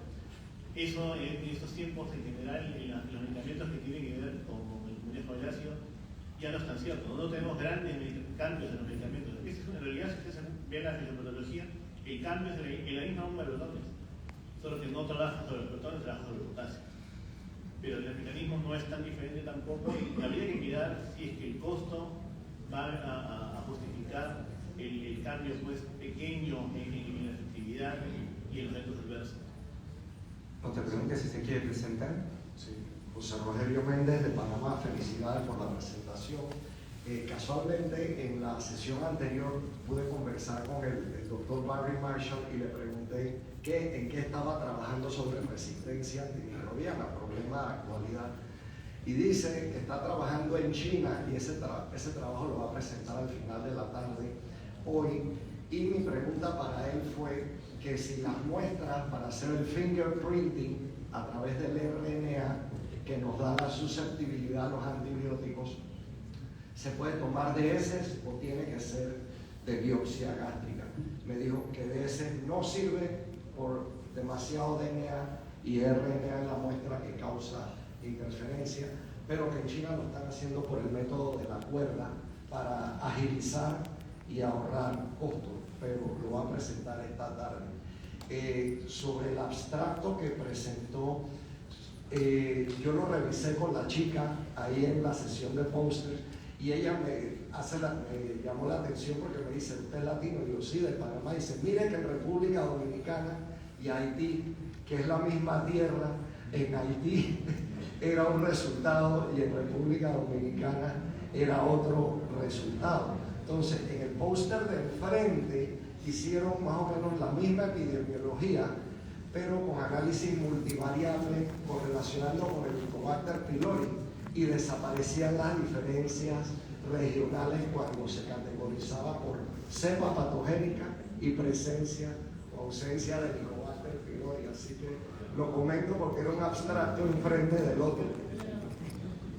Eso en estos tiempos en general, los medicamentos que tienen que ver con el manejo del ácido ya no están ciertos. No tenemos grandes cambios en los medicamentos. En realidad, si ustedes ven la fisiopatología, el cambio es en la misma bomba de protones, solo que no trabaja sobre los protones, trabaja sobre el potasio. Pero el mecanismo no es tan diferente tampoco y habría que mirar si es que el costo va a justificar el cambio, pues, pequeño en la efectividad y en los efectos adversos. Otra pregunta, si se quiere presentar. Sí. José Rogelio Méndez de Panamá, felicidades por la presentación. Casualmente en la sesión anterior pude conversar con el doctor Barry Marshall y le pregunté en qué estaba trabajando sobre resistencia antimicrobiana, problema de actualidad. Y dice que está trabajando en China y ese trabajo lo va a presentar al final de la tarde hoy. Y mi pregunta para él fue que si las muestras para hacer el fingerprinting a través del RNA que nos da la susceptibilidad a los antibióticos, ¿se puede tomar de heces o tiene que ser de biopsia gástrica? Me dijo que de heces no sirve por demasiado DNA y RNA en la muestra que causa interferencia, pero que en China lo están haciendo por el método de la cuerda para agilizar y ahorrar costos, pero lo va a presentar esta tarde. Sobre el abstracto que presentó, yo lo revisé con la chica ahí en la sesión de póster y ella me llamó la atención porque me dice, ¿usted es latino? Y yo, sí, de Panamá. Y dice, mire que en República Dominicana y Haití, que es la misma tierra, en Haití era un resultado y en República Dominicana era otro resultado. Entonces, en el póster de enfrente hicieron más o menos la misma epidemiología, pero con análisis multivariable correlacionando con el Helicobacter pylori, y desaparecían las diferencias regionales cuando se categorizaba por cepa patogénica y presencia o ausencia de Helicobacter pylori. Así que lo comento porque era un abstracto enfrente del otro.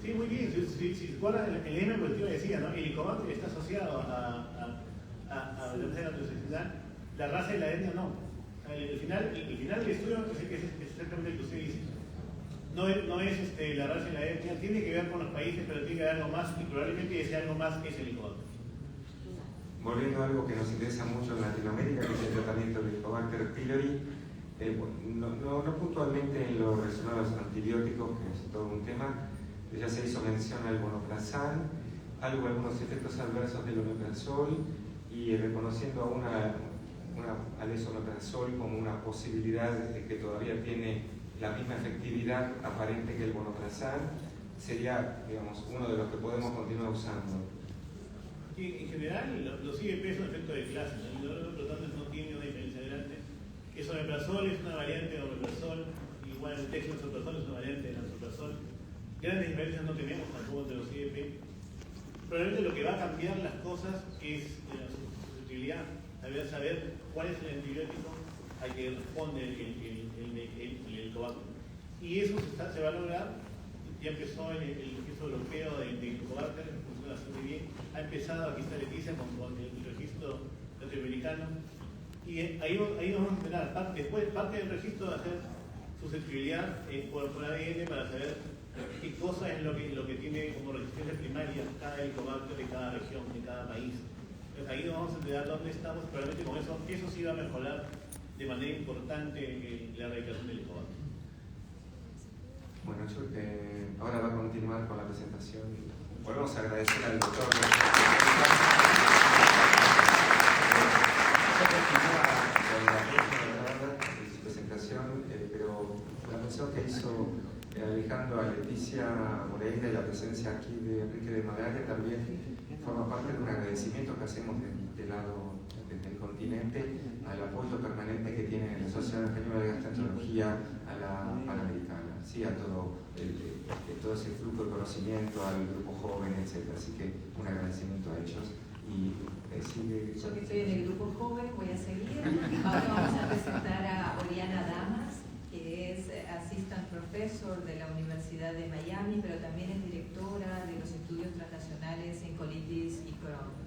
Sí, muy bien. Si recuerdan, el lema en cuestión decía, ¿no? El Helicobacter está asociado a la toxicidad, la raza y la etnia no. El final del estudio es exactamente lo que usted dice. No es la raza y la etnia, tiene que ver con los países, pero tiene que ver algo más, y probablemente ese algo más es el Helicobacter. Volviendo a algo que nos interesa mucho en Latinoamérica, que es el tratamiento del Helicobacter pylori, no puntualmente en los relacionados antibióticos, que es todo un tema, ya se hizo mención al vonoprazan, algunos efectos adversos del omeprazol, y reconociendo al esomeprazol como una posibilidad de que todavía tiene la misma efectividad aparente que el vonoprazan, sería, digamos, uno de los que podemos continuar usando. En general, los IEP son efectos de clase, ¿no? Los protones no tienen una diferencia grande. Esomeprazol es una variante de omeprazol, igual el dexlansoprazol es una variante de lansoprazol. Grandes diferencias no tenemos tampoco entre los IEP. Probablemente lo que va a cambiar las cosas es la susceptibilidad, saber cuál es el antibiótico al que responde el Helicobacter. Y eso se va a lograr. Ya empezó el registro europeo de Helicobacter, que funciona bastante bien. Ha empezado, aquí está Leticia, con el registro latinoamericano. Y ahí vamos a empezar. Después, parte del registro va a ser susceptibilidad por ADN para saber qué cosa es lo que tiene como resistencia primaria cada Helicobacter de cada región, de cada país. Entonces ahí nos vamos a enterar dónde estamos, probablemente con eso sí va a mejorar de manera importante la erradicación del Helicobacter. Bueno, ahora va a continuar con la presentación. Volvemos a agradecer al doctor. Su presentación, pero la mención que hizo Alejandro a Leticia Moreira y la presencia aquí de Enrique de Noguera también forma parte de un agradecimiento que hacemos desde el continente al apoyo permanente que tiene la Sociedad Española de Gastroenterología a la Panamericana, sí, a todo ese flujo de conocimiento, al grupo joven, etc. Así que un agradecimiento a ellos. Y yo que estoy en el grupo joven voy a seguir. Ahora vamos a presentar a Oriana Damas, que es Assistant Professor de la Universidad de Miami, pero también es directora de los estudios transnacionales en colitis y Crohn.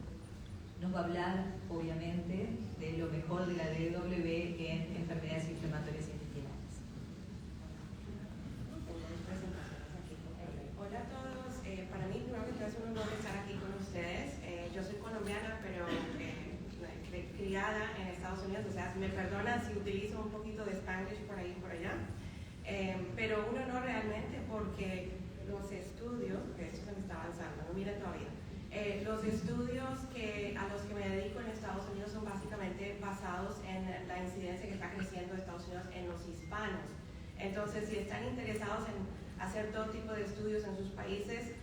Nos va a hablar, obviamente, de lo mejor de la DW en enfermedades inflamatorias intestinales. Hola a todos. Para mí, primero que todo, es un honor estar aquí con ustedes. Yo soy colombiana, pero criada en Estados Unidos, o sea, me perdonan si utilizo un poquito de Spanglish por ahí y por allá. Pero un honor realmente porque los estudios, que esto se me está avanzando, no miren todavía. Los estudios a los que me dedico en Estados Unidos son básicamente basados en la incidencia que está creciendo en Estados Unidos en los hispanos. Entonces, si están interesados en hacer todo tipo de estudios en sus países,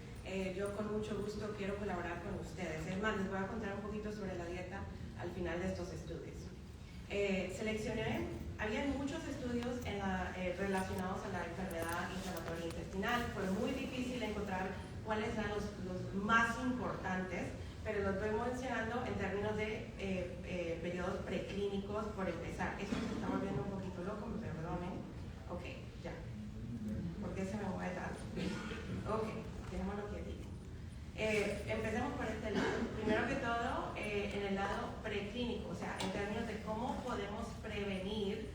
yo con mucho gusto quiero colaborar con ustedes. Es más, les voy a contar un poquito sobre la dieta al final de estos estudios. Había muchos estudios relacionados a la enfermedad inflamatoria intestinal. Fue muy difícil encontrar cuáles eran los más importantes, pero los voy mencionando en términos de periodos preclínicos por empezar. Esto se está volviendo un poquito loco, me perdonen. Ok, ya. ¿Por qué se me mueve tanto? Ok, dejémoslo quietito. Empecemos por este lado. Primero que todo, en el lado preclínico, o sea, en términos de cómo podemos prevenir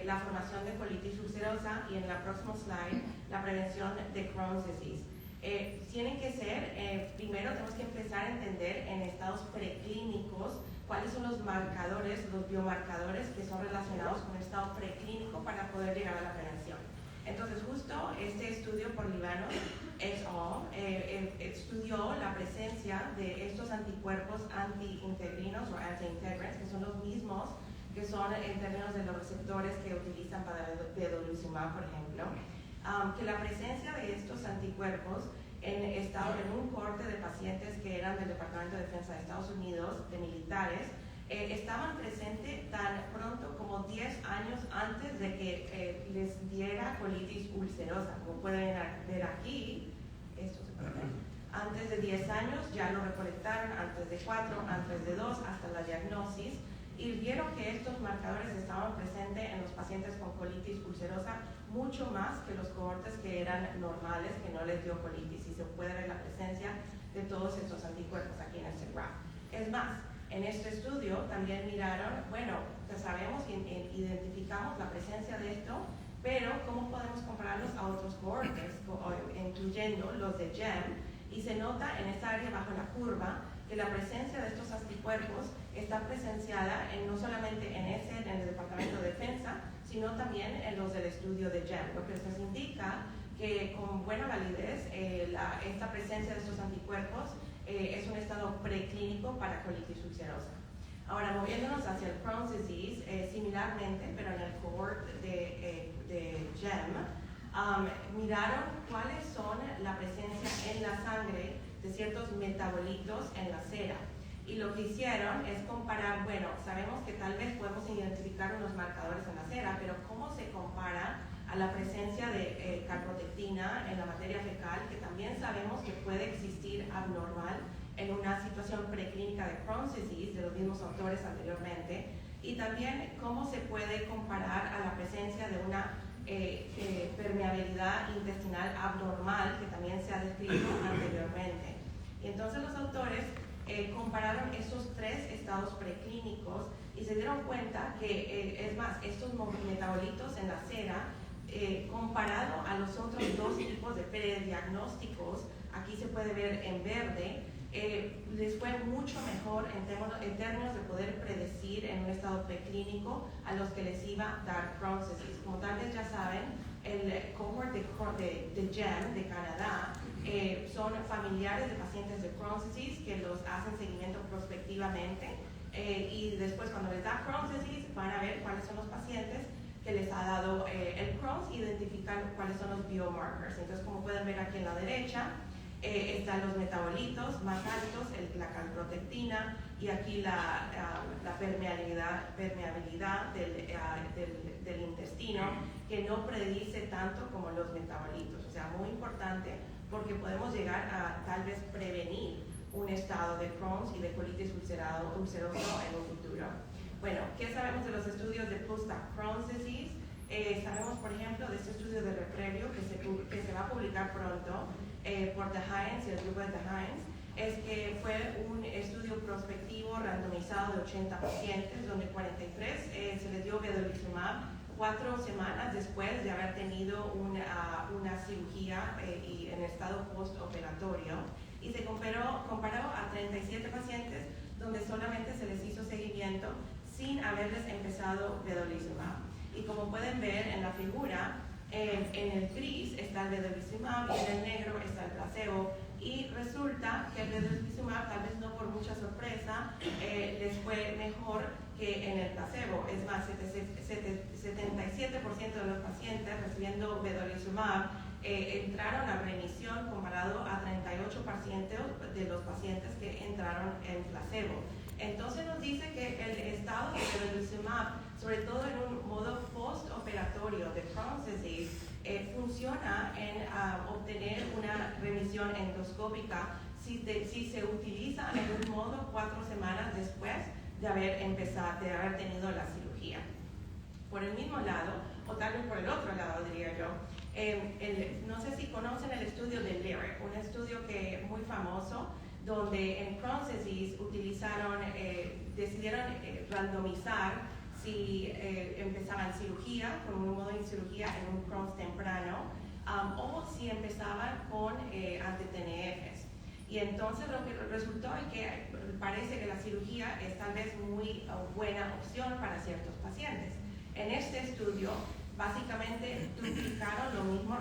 la formación de colitis ulcerosa y en la próxima slide, la prevención de Crohn's disease. Tienen que ser, primero tenemos que empezar a entender en estados preclínicos cuáles son los marcadores, los biomarcadores que son relacionados con el estado preclínico para poder llegar a la prevención. Entonces, justo este estudio por Libano estudió la presencia de estos anticuerpos anti-integrinos o anti-integrins, que son los mismos que son en términos de los receptores que utilizan para vedolizumab, por ejemplo, que la presencia de estos anticuerpos en un cohorte de pacientes que eran del Departamento de Defensa de Estados Unidos, de militares, estaban presentes tan pronto como 10 años antes de que les diera colitis ulcerosa. Como pueden ver aquí, esto se puede ver. Antes de 10 años ya lo recolectaron, antes de 4, antes de 2, hasta la diagnosis, y vieron que estos marcadores estaban presentes en los pacientes con colitis ulcerosa mucho más que los cohortes que eran normales, que no les dio colitis, y se puede ver la presencia de todos estos anticuerpos aquí en este graph. Es más, en este estudio también miraron, bueno, ya sabemos, identificamos la presencia de esto, pero ¿cómo podemos compararlos a otros cohortes, incluyendo los de GEM? Y se nota en esta área bajo la curva que la presencia de estos anticuerpos está presenciada no solamente en el Departamento de Defensa, sino también en los del estudio de GEM, lo que nos indica que con buena validez esta presencia de estos anticuerpos es un estado preclínico para colitis ulcerosa. Ahora, moviéndonos hacia el Crohn's disease, similarmente, pero en el cohort de GEM, miraron cuáles son la presencia en la sangre de ciertos metabolitos en la cera. Y lo que hicieron es comparar, bueno, sabemos que tal vez podemos identificar unos marcadores en la cera, pero ¿cómo se compara a la presencia de calprotectina en la materia fecal, que también sabemos que puede existir abnormal en una situación preclínica de Crohn's disease, de los mismos autores anteriormente? Y también cómo se puede comparar a la presencia de una permeabilidad intestinal abnormal, que también se ha descrito anteriormente. Y entonces los autores compararon esos 3 estados preclínicos y se dieron cuenta que, es más, estos metabolitos en la cera, comparado a los otros 2 tipos de prediagnósticos, aquí se puede ver en verde, les fue mucho mejor en términos de poder predecir en un estado preclínico a los que les iba a dar Crohn's disease. Como tal vez ya saben, el cohort de GEM de Canadá son familiares de pacientes de Crohn's disease que los hacen seguimiento prospectivamente, y después cuando les da Crohn's disease van a ver cuáles son los pacientes que les ha dado el Crohn's, identificar cuáles son los biomarkers. Entonces, como pueden ver aquí en la derecha, están los metabolitos más altos, la calprotectina, y aquí la permeabilidad del intestino, que no predice tanto como los metabolitos. O sea, muy importante, porque podemos llegar a tal vez prevenir un estado de Crohn's y de colitis ulceroso en un futuro. Bueno, ¿qué sabemos de los estudios de post-Crohn's disease? Sabemos, por ejemplo, de este estudio de Reprevio que se va a publicar pronto por The Hines y el grupo de The Hines, es que fue un estudio prospectivo randomizado de 80 pacientes, donde 43 se les dio vedolizumab 4 semanas después de haber tenido una cirugía y en estado postoperatorio, y se comparó a 37 pacientes donde solamente se les hizo seguimiento sin haberles empezado vedolizumab. Y como pueden ver en la figura, en el gris está el vedolizumab y en el negro está el placebo, y resulta que el vedolizumab, tal vez no por mucha sorpresa, les fue mejor que en el placebo. Es más, 77% de los pacientes recibiendo vedolizumab entraron a remisión, comparado a 38% de los pacientes que entraron en placebo. Entonces nos dice que el estado de vedolizumab, sobre todo en un modo postoperatorio de Crohn's disease, funciona en obtener una remisión endoscópica si se utiliza en un modo 4 semanas después de haber tenido la cirugía. Por el mismo lado, o tal vez por el otro lado, diría yo, no sé si conocen el estudio de Lyric, un estudio que es muy famoso, donde en Crohn's disease decidieron randomizar si empezaban cirugía, con un modo de cirugía en un Crohn's temprano, o si empezaban con anti-TNFs. Y entonces lo que resultó es que parece que la cirugía es tal vez muy buena opción para ciertos pacientes. En este estudio, básicamente replicaron lo mismo,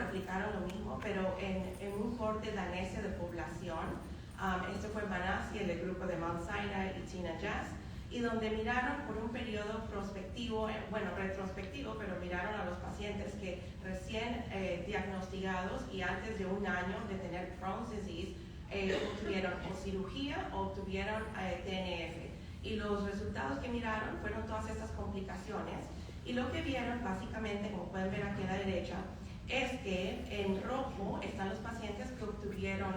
pero en un corte danés de población. Esto fue Manassi, el grupo de Mount Sinai y Tina Jazz, y donde miraron por un periodo retrospectivo, pero miraron a los pacientes que recién diagnosticados y antes de un año de tener Crohn's disease obtuvieron o cirugía o obtuvieron TNF. Y los resultados que miraron fueron todas estas complicaciones. Y lo que vieron, básicamente, como pueden ver aquí a la derecha, es que en rojo están los pacientes que obtuvieron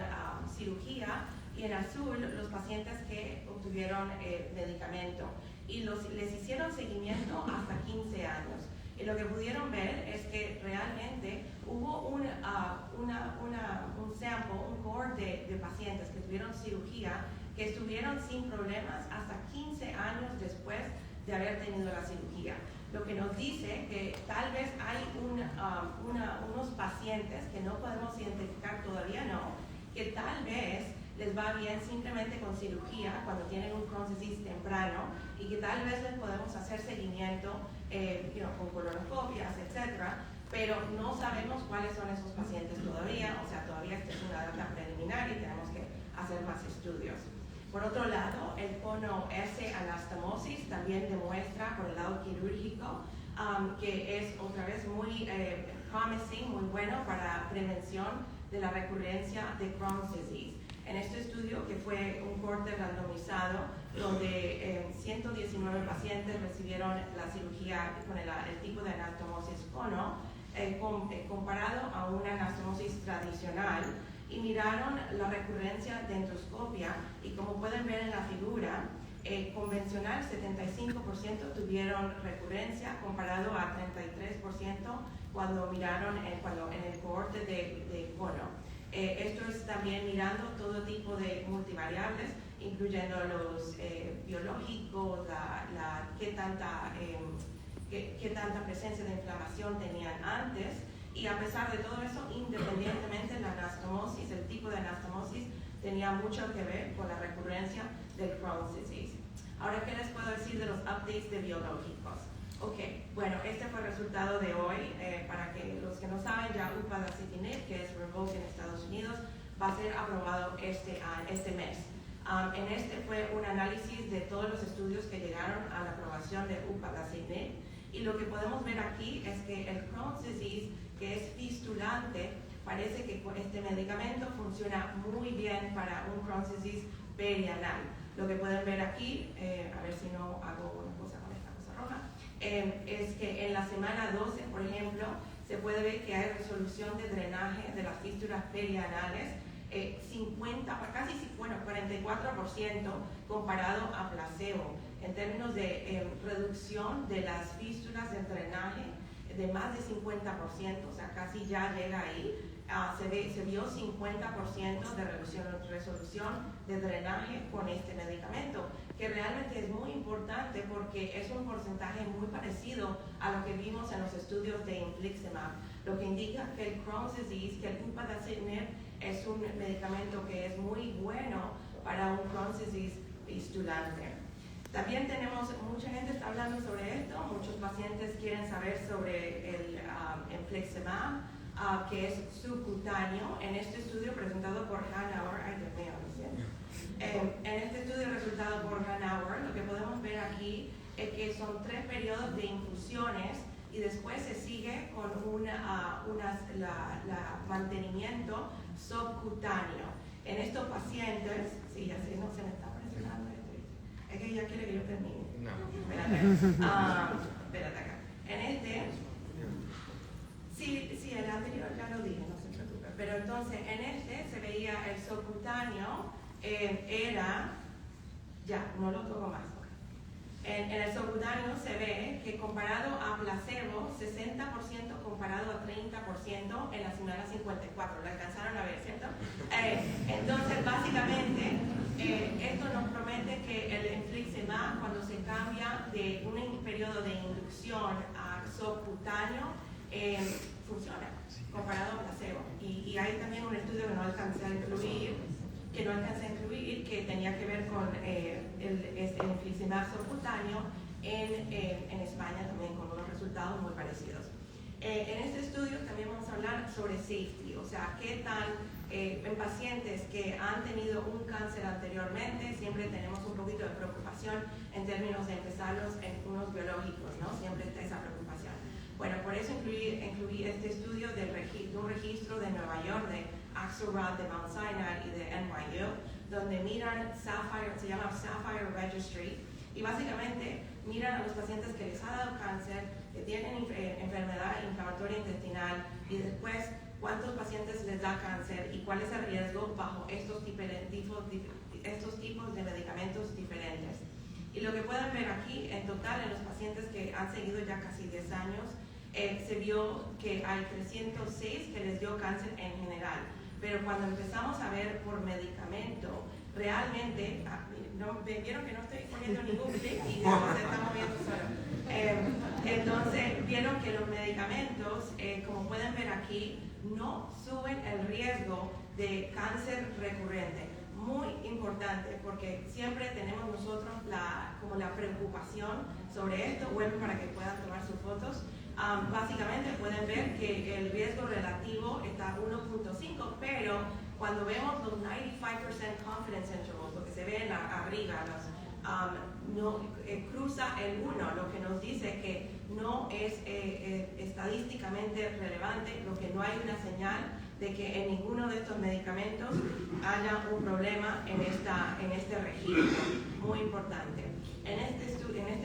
cirugía y en azul los pacientes que obtuvieron medicamento. Y les hicieron seguimiento hasta 15 años. Y lo que pudieron ver es que realmente hubo un sample, un cohort de pacientes que tuvieron cirugía que estuvieron sin problemas hasta 15 años después de haber tenido la cirugía. Lo que nos dice que tal vez hay unos pacientes que no podemos identificar todavía, que tal vez les va bien simplemente con cirugía cuando tienen un Crohn's disease temprano y que tal vez les podemos hacer seguimiento con colonoscopias, etcétera, pero no sabemos cuáles son esos pacientes todavía, o sea, todavía esta es una data preliminar y tenemos que hacer más estudios. Por otro lado, el cono S anastomosis también demuestra por el lado quirúrgico que es otra vez muy promising, muy bueno para prevención de la recurrencia de Crohn's disease. En este estudio, que fue un corte randomizado, donde 119 pacientes recibieron la cirugía con el tipo de anastomosis cono, comparado a una anastomosis tradicional, y miraron la recurrencia de endoscopia, y como pueden ver en la figura, convencional 75% tuvieron recurrencia, comparado a 33% cuando miraron en el cohorte de cono. Esto es también mirando todo tipo de multivariables, incluyendo los biológicos, qué tanta presencia de inflamación tenían antes, y a pesar de todo eso, independientemente la anastomosis, el tipo de anastomosis tenía mucho que ver con la recurrencia del Crohn's disease. Ahora, ¿qué les puedo decir de los updates de biológicos? Ok, bueno, este fue el resultado de hoy. Para que los que no saben, ya upadacitinib, que es Rinvoq en Estados Unidos, va a ser aprobado este mes. En este fue un análisis de todos los estudios que llegaron a la aprobación de upadacitinib, y lo que podemos ver aquí es que el Crohn's disease, que es fistulante, parece que con este medicamento funciona muy bien para un Crohn's disease perianal. Lo que pueden ver aquí, a ver si no hago una cosa con esta cosa roja, es que en la semana 12, por ejemplo, se puede ver que hay resolución de drenaje de las fístulas perianales, 44% comparado a placebo, en términos de reducción de las fístulas del drenaje de más de 50%, o sea, casi ya llega ahí. Se vio 50% de resolución de drenaje con este medicamento, que realmente es muy importante porque es un porcentaje muy parecido a lo que vimos en los estudios de infliximab, lo que indica que el Crohn's disease, que el upadacitinib es un medicamento que es muy bueno para un Crohn's disease fistulante. También tenemos, mucha gente está hablando sobre esto, muchos pacientes quieren saber sobre el infliximab, que es subcutáneo. En este estudio presentado por Hanauer, en este estudio presentado por Hanauer, lo que podemos ver aquí es que son 3 periodos de infusiones y después se sigue con mantenimiento subcutáneo. En estos pacientes, sí, así no se me está presentando esto. Es que ella quiere que yo termine. No. Espérate acá. En este, sí, el anterior ya lo dije, no se preocupe. Pero entonces, en este se veía el subcutáneo, no lo toco más. En el subcutáneo se ve que comparado a placebo, 60% comparado a 30% en la semana 54. Lo alcanzaron a ver, ¿cierto? Entonces, básicamente, esto nos promete que el infliximab, cuando se cambia de un periodo de inducción a subcutáneo, funciona comparado a placebo. Y hay también un estudio que no alcancé a incluir, que tenía que ver con el infliximab subcutáneo en España, también con unos resultados muy parecidos. En este estudio también vamos a hablar sobre safety, o sea, qué tan en pacientes que han tenido un cáncer anteriormente, siempre tenemos un poquito de preocupación en términos de empezarlos en unos biológicos, ¿no? Siempre está esa preocupación. Bueno, por eso incluí este estudio de un registro de Nueva York, de Axelrod, de Mount Sinai y de NYU, donde miran Sapphire, se llama Sapphire Registry, y básicamente miran a los pacientes que les ha dado cáncer, que tienen enfermedad inflamatoria intestinal, y después cuántos pacientes les da cáncer y cuál es el riesgo bajo estos tipos de medicamentos diferentes. Y lo que pueden ver aquí, en total, en los pacientes que han seguido ya casi 10 años, se vio que hay 306 que les dio cáncer en general. Pero cuando empezamos a ver por medicamento, realmente, vieron que no estoy poniendo ningún clic y se está moviendo solo. Entonces, vieron que los medicamentos, como pueden ver aquí, no suben el riesgo de cáncer recurrente. Muy importante, porque siempre tenemos nosotros como la preocupación sobre esto. Vuelvo para que puedan tomar sus fotos. Básicamente pueden ver que el riesgo relativo está 1.5, pero cuando vemos los 95% confidence intervals, lo que se ve arriba, cruza el 1, lo que nos dice que no es estadísticamente relevante, lo que no hay una señal de que en ninguno de estos medicamentos haya un problema en este registro. Muy importante. En este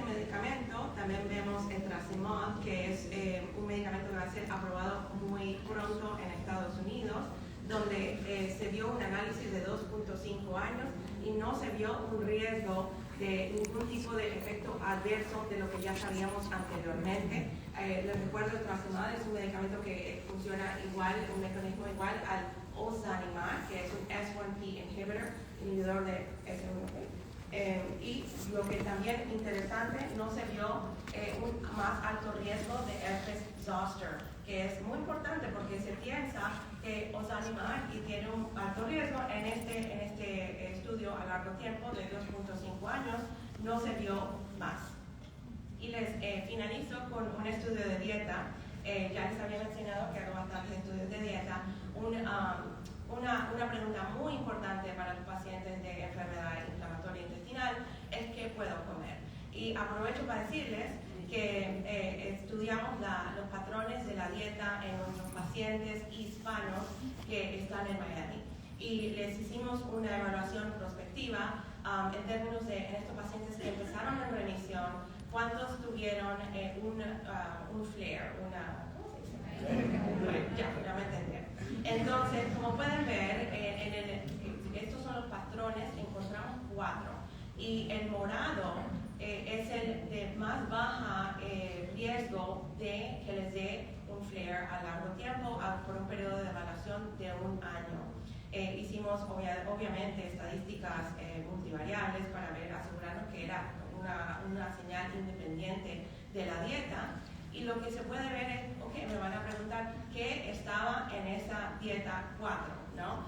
medicamento también vemos etrasimod, que es un medicamento que va a ser aprobado muy pronto en Estados Unidos, donde se vio un análisis de 2.5 años y no se vio un riesgo de ningún tipo de efecto adverso de lo que ya sabíamos anteriormente. Les recuerdo, el etrasimod es un medicamento que funciona igual, un mecanismo igual al ozanimod, que es un S1P inhibidor de S1P. Y lo que también interesante, no se vio un más alto riesgo de herpes zoster, que es muy importante porque se piensa que ozanimod tiene un alto riesgo en este estudio a largo tiempo de 2.5 años, no se vio más. Y les finalizo con un estudio de dieta. Ya les había mencionado que hago bastantes estudios de dieta. Una pregunta muy importante para los pacientes de enfermedad inflamatoria intestinal es ¿qué puedo comer? Y aprovecho para decirles que estudiamos los patrones de la dieta en nuestros pacientes hispanos que están en Miami. Y les hicimos una evaluación prospectiva en términos de en estos pacientes que empezaron en remisión, cuántos tuvieron un flare, ya me entendieron. Entonces, como pueden ver, estos son los patrones, encontramos 4. Y el morado es el de más baja riesgo de que les dé un flare a largo tiempo por un periodo de evaluación de 1 año. Hicimos obviamente estadísticas multivariables para asegurarnos que era una señal independiente de la dieta. Y lo que se puede ver es, me van a preguntar qué estaba en esa dieta 4, ¿no?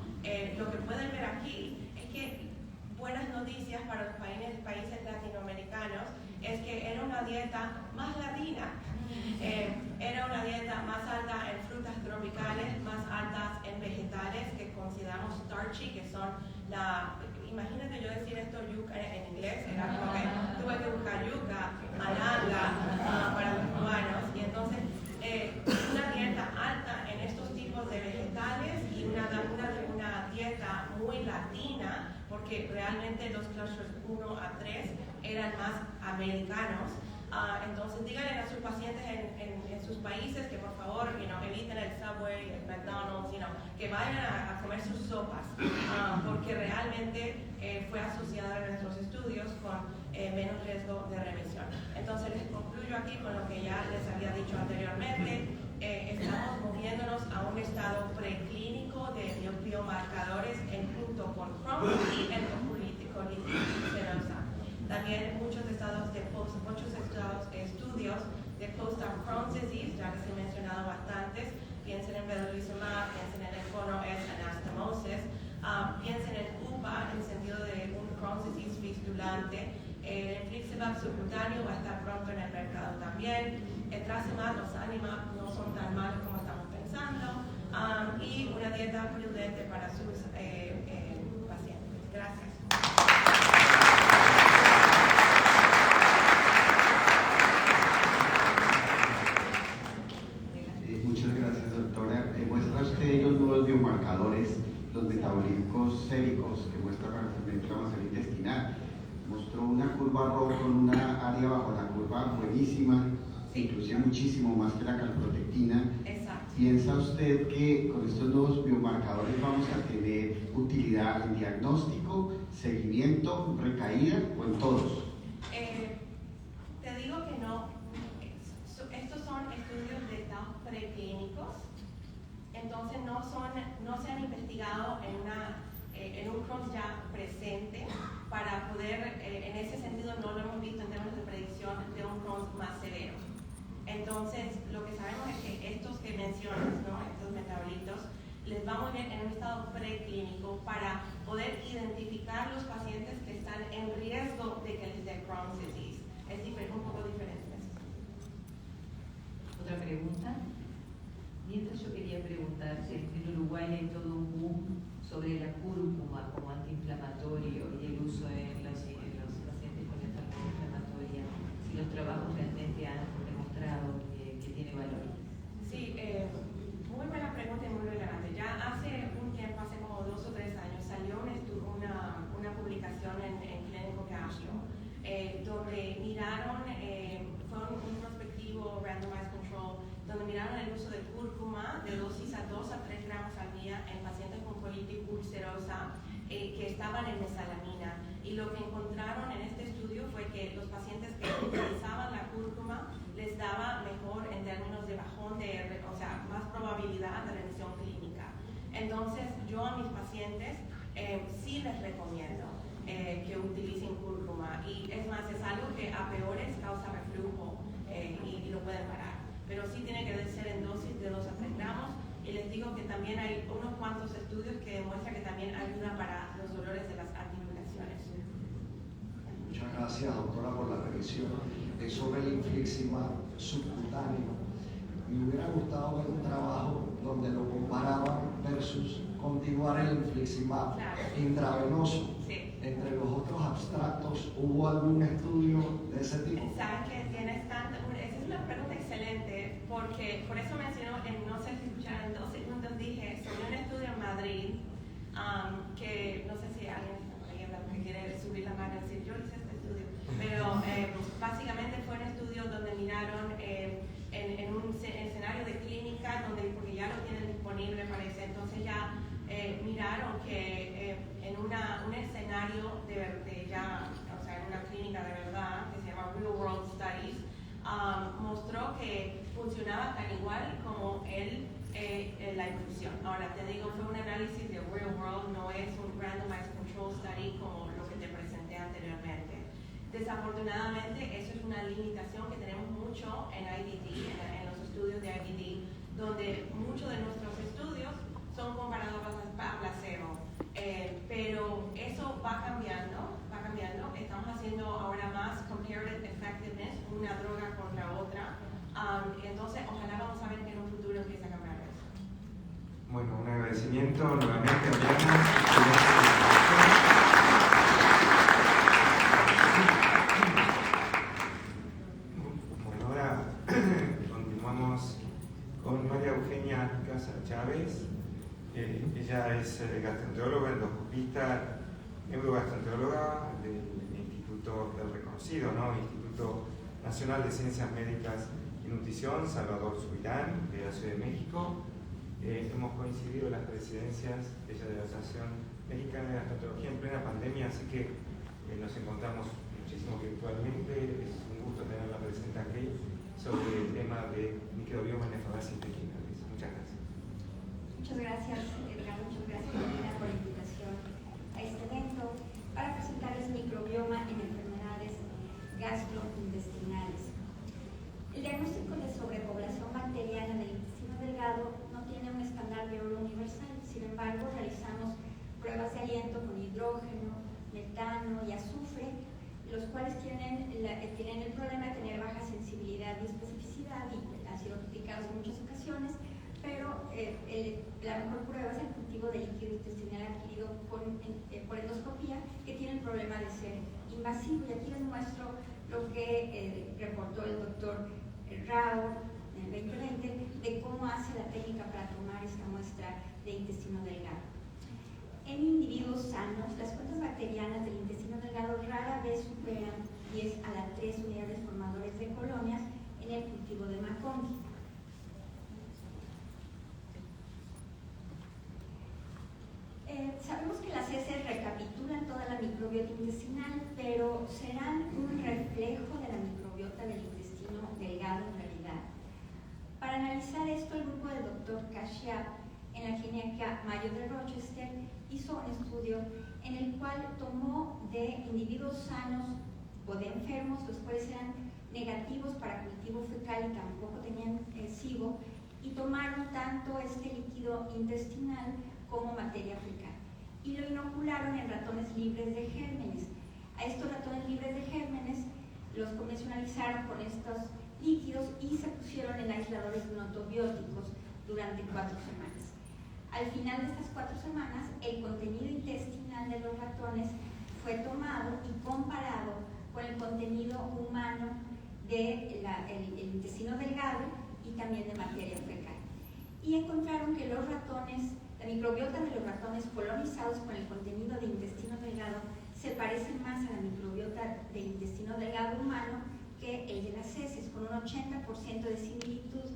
Lo que pueden ver aquí es que buenas noticias para los países latinoamericanos es que era una dieta más latina. Era una dieta más alta en frutas tropicales, más altas en vegetales que consideramos starchy, que son imagínate yo decir esto yuca en inglés, era como que tuve que buscar yuca, malanga para los cubanos, y entonces una dieta alta en estos tipos de vegetales y una dieta muy latina, porque realmente los clusters 1 a 3 eran más americanos. Entonces díganle a sus pacientes en sus países que por favor eviten el Subway, el McDonald's, que vayan a comer sus sopas, porque realmente fue asociada en nuestros estudios con menos riesgo de remisión. Entonces les concluyo aquí con lo que ya les había dicho anteriormente. Estamos moviéndonos a un estado preclínico de biomarcadores junto con Crohn y enterocolitis ulcerosa. También muchos estudios de post-op Crohn's disease, ya les he mencionado bastantes. Piensen en vedolizumab, piensen en el cono-S anastomosis, piensen en UPA en el sentido de un Crohn's disease fistulante. El infliximab subcutáneo va a estar pronto en el mercado también. Etrasimod, ozanimod no son tan malos como estamos pensando. Y una dieta prudente para sus pacientes. Gracias. Muchas gracias, doctora. Muestra usted los nuevos biomarcadores, los metabólicos séricos que muestra para la inflamación intestinal. Mostró una curva roja con una área bajo la curva buenísima, inclusive muchísimo más que la calprotectina. Exacto. ¿piensa usted que con estos nuevos biomarcadores vamos a tener utilidad en diagnóstico, seguimiento, recaída o en todos? Te digo que no. Estos son estudios de estados preclínicos, entonces no se han investigado en un Crohn's ya presente para poder, en ese sentido no lo hemos visto en términos de predicción de un Crohn's más severo. Entonces, lo que sabemos es que estos que mencionas, ¿no? Estos metabolitos, les va muy bien en un estado preclínico para poder identificar los pacientes que están en riesgo de que les dé Crohn's disease. Es un poco diferente. ¿Otra pregunta? Mientras yo quería preguntarte, en Uruguay hay todo un boom sobre la cúrcuma como antiinflamatorio y el uso en los pacientes con enfermedad inflamatoria. Si los trabajos realmente han demostrado que tiene valor. Sí, muy buena pregunta y muy relevante. Ya hace un tiempo, hace como 2 o 3 años, salió una publicación en Clinical Gastro donde miraron, fue un prospectivo randomized control, donde miraron el uso de cúrcuma de dosis a 2 a 3 gramos al día en pacientes con colitis ulcerosa que estaban en mesalamina. Y lo que encontraron en este estudio fue que los pacientes que utilizaban la cúrcuma les daba mejor en términos de bajón o sea, más probabilidad de remisión clínica. Entonces, yo a mis pacientes sí les recomiendo que utilicen cúrcuma, y es más, es algo que a peores causa reflujo y lo pueden parar, pero sí tiene que ser en dosis de 2 a 3 gramos, y les digo que también hay unos cuantos estudios que demuestran que también ayuda para los dolores de las articulaciones. Muchas gracias, doctora, por la revisión. Sobre el infliximab subcutáneo, me hubiera gustado ver un trabajo donde lo comparaban versus continuar el infliximab intravenoso. Sí. Entre los otros abstractos, ¿hubo algún estudio de ese tipo? Sabes que tienes tanto, esa es una pregunta excelente, porque por eso mencionó, no sé si escucharon, en 2 segundos dije sobre un estudio en Madrid, que no sé si alguien que quiere subir la mano y decir, yo hice este estudio, pero básicamente fue un estudio donde miraron en un escenario de clínica, porque ya lo tienen disponible parece, entonces ya miraron que en un escenario de ya, o sea, en una clínica de verdad, que se llama Real World Studies, mostró que funcionaba tan igual como la infusión. Ahora, te digo, fue un análisis de Real World, no es un randomized control study como lo que te presenté anteriormente. Desafortunadamente, eso es una limitación que tenemos mucho en IDD, en los estudios de IDD, donde muchos de nuestros estudios son comparados a placebo, pero eso va cambiando, estamos haciendo ahora más comparative effectiveness, una droga contra otra, entonces ojalá vamos a ver que en un futuro empiece a cambiar eso. Bueno, un agradecimiento nuevamente a Diana. Bueno, ahora continuamos con María Eugenia Casa Chávez. Ella es gastroenteróloga, endoscopista, neurogastroenteróloga del reconocido, ¿no? Instituto Nacional de Ciencias Médicas y Nutrición, Salvador Subirán, de la Ciudad de México. Hemos coincidido en las presidencias, ella de la Asociación Mexicana de Gastroenterología en plena pandemia, así que nos encontramos muchísimo virtualmente. Es un gusto tenerla presente aquí sobre el tema de microbioma en enfermedades intestinales. Muchas gracias. Muchas gracias, Edgar. Muchas gracias, Marina, por la invitación a este evento para presentarles microbioma en enfermedades gastrointestinales. El diagnóstico de sobrepoblación bacteriana del intestino delgado no tiene un estándar de oro universal. Sin embargo, realizamos pruebas de aliento con hidrógeno, metano y azufre, los cuales tienen el problema de tener baja sensibilidad y especificidad y han sido criticados en muchas ocasiones, pero la mejor prueba es el cultivo de líquido intestinal adquirido por endoscopía, que tiene el problema de ser invasivo. Y aquí les muestro lo que reportó el doctor Rao en el 2020 de cómo hace la técnica para tomar esta muestra de intestino delgado. En individuos sanos, las cuentas bacterianas del intestino delgado rara vez superan 10 a la 3 unidades formadores de colonias en el cultivo de McConkie. intestinal, pero serán un reflejo de la microbiota del intestino delgado en realidad. Para analizar esto, el grupo del Dr. Kashyap en la clínica Mayo de Rochester hizo un estudio en el cual tomó de individuos sanos o de enfermos, los cuales eran negativos para cultivo fecal y tampoco tenían SIBO, y tomaron tanto este líquido intestinal como materia fecal y lo inocularon en ratones libres de gérmenes. A estos ratones libres de gérmenes los convencionalizaron con estos líquidos y se pusieron en aisladores notobióticos durante 4 semanas. Al final de estas 4 semanas, el contenido intestinal de los ratones fue tomado y comparado con el contenido humano del intestino delgado y también de materia fecal. Y encontraron que los ratones, la microbiota de los ratones colonizados con el contenido de intestino delgado se parece más a la microbiota del intestino delgado humano que el de las heces, con un 80% de similitud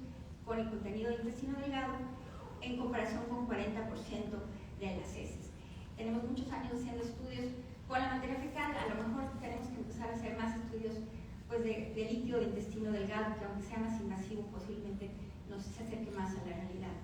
con el contenido de intestino delgado en comparación con 40% de las heces. Tenemos muchos años haciendo estudios con la materia fecal, a lo mejor tenemos que empezar a hacer más estudios pues, de líquido de intestino delgado, que aunque sea más invasivo, posiblemente nos acerque más a la realidad.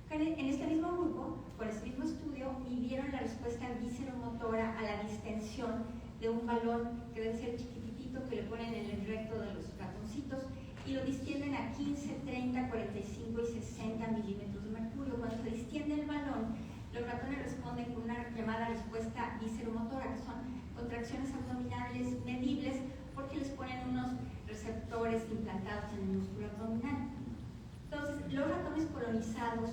En este mismo grupo, con este mismo estudio, midieron la respuesta visceromotora a la distensión de un balón que debe ser chiquitito, que le ponen en el recto de los ratoncitos y lo distienden a 15, 30, 45 y 60 milímetros de mercurio. Cuando se distiende el balón, los ratones responden con una llamada respuesta visceromotora, que son contracciones abdominales medibles porque les ponen unos receptores implantados en el músculo abdominal. Entonces, los ratones colonizados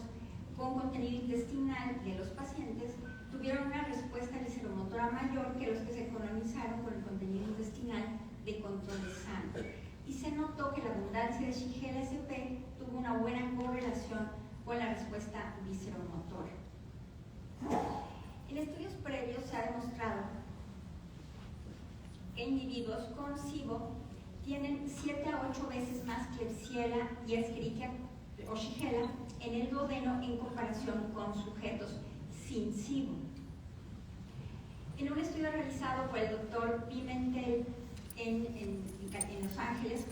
con contenido intestinal de los pacientes tuvieron una respuesta visceromotora mayor que los que se colonizaron con el contenido intestinal de control de sangre. Y se notó que la abundancia de Shigella sp tuvo una buena correlación con la respuesta visceromotora. En estudios previos se ha demostrado que individuos con SIBO tienen 7 a 8 veces más Klebsiella y Escherichia o Shigella en el duodeno en comparación con sujetos sin SIBO. En un estudio realizado por el Dr. Pimentel en Los Ángeles,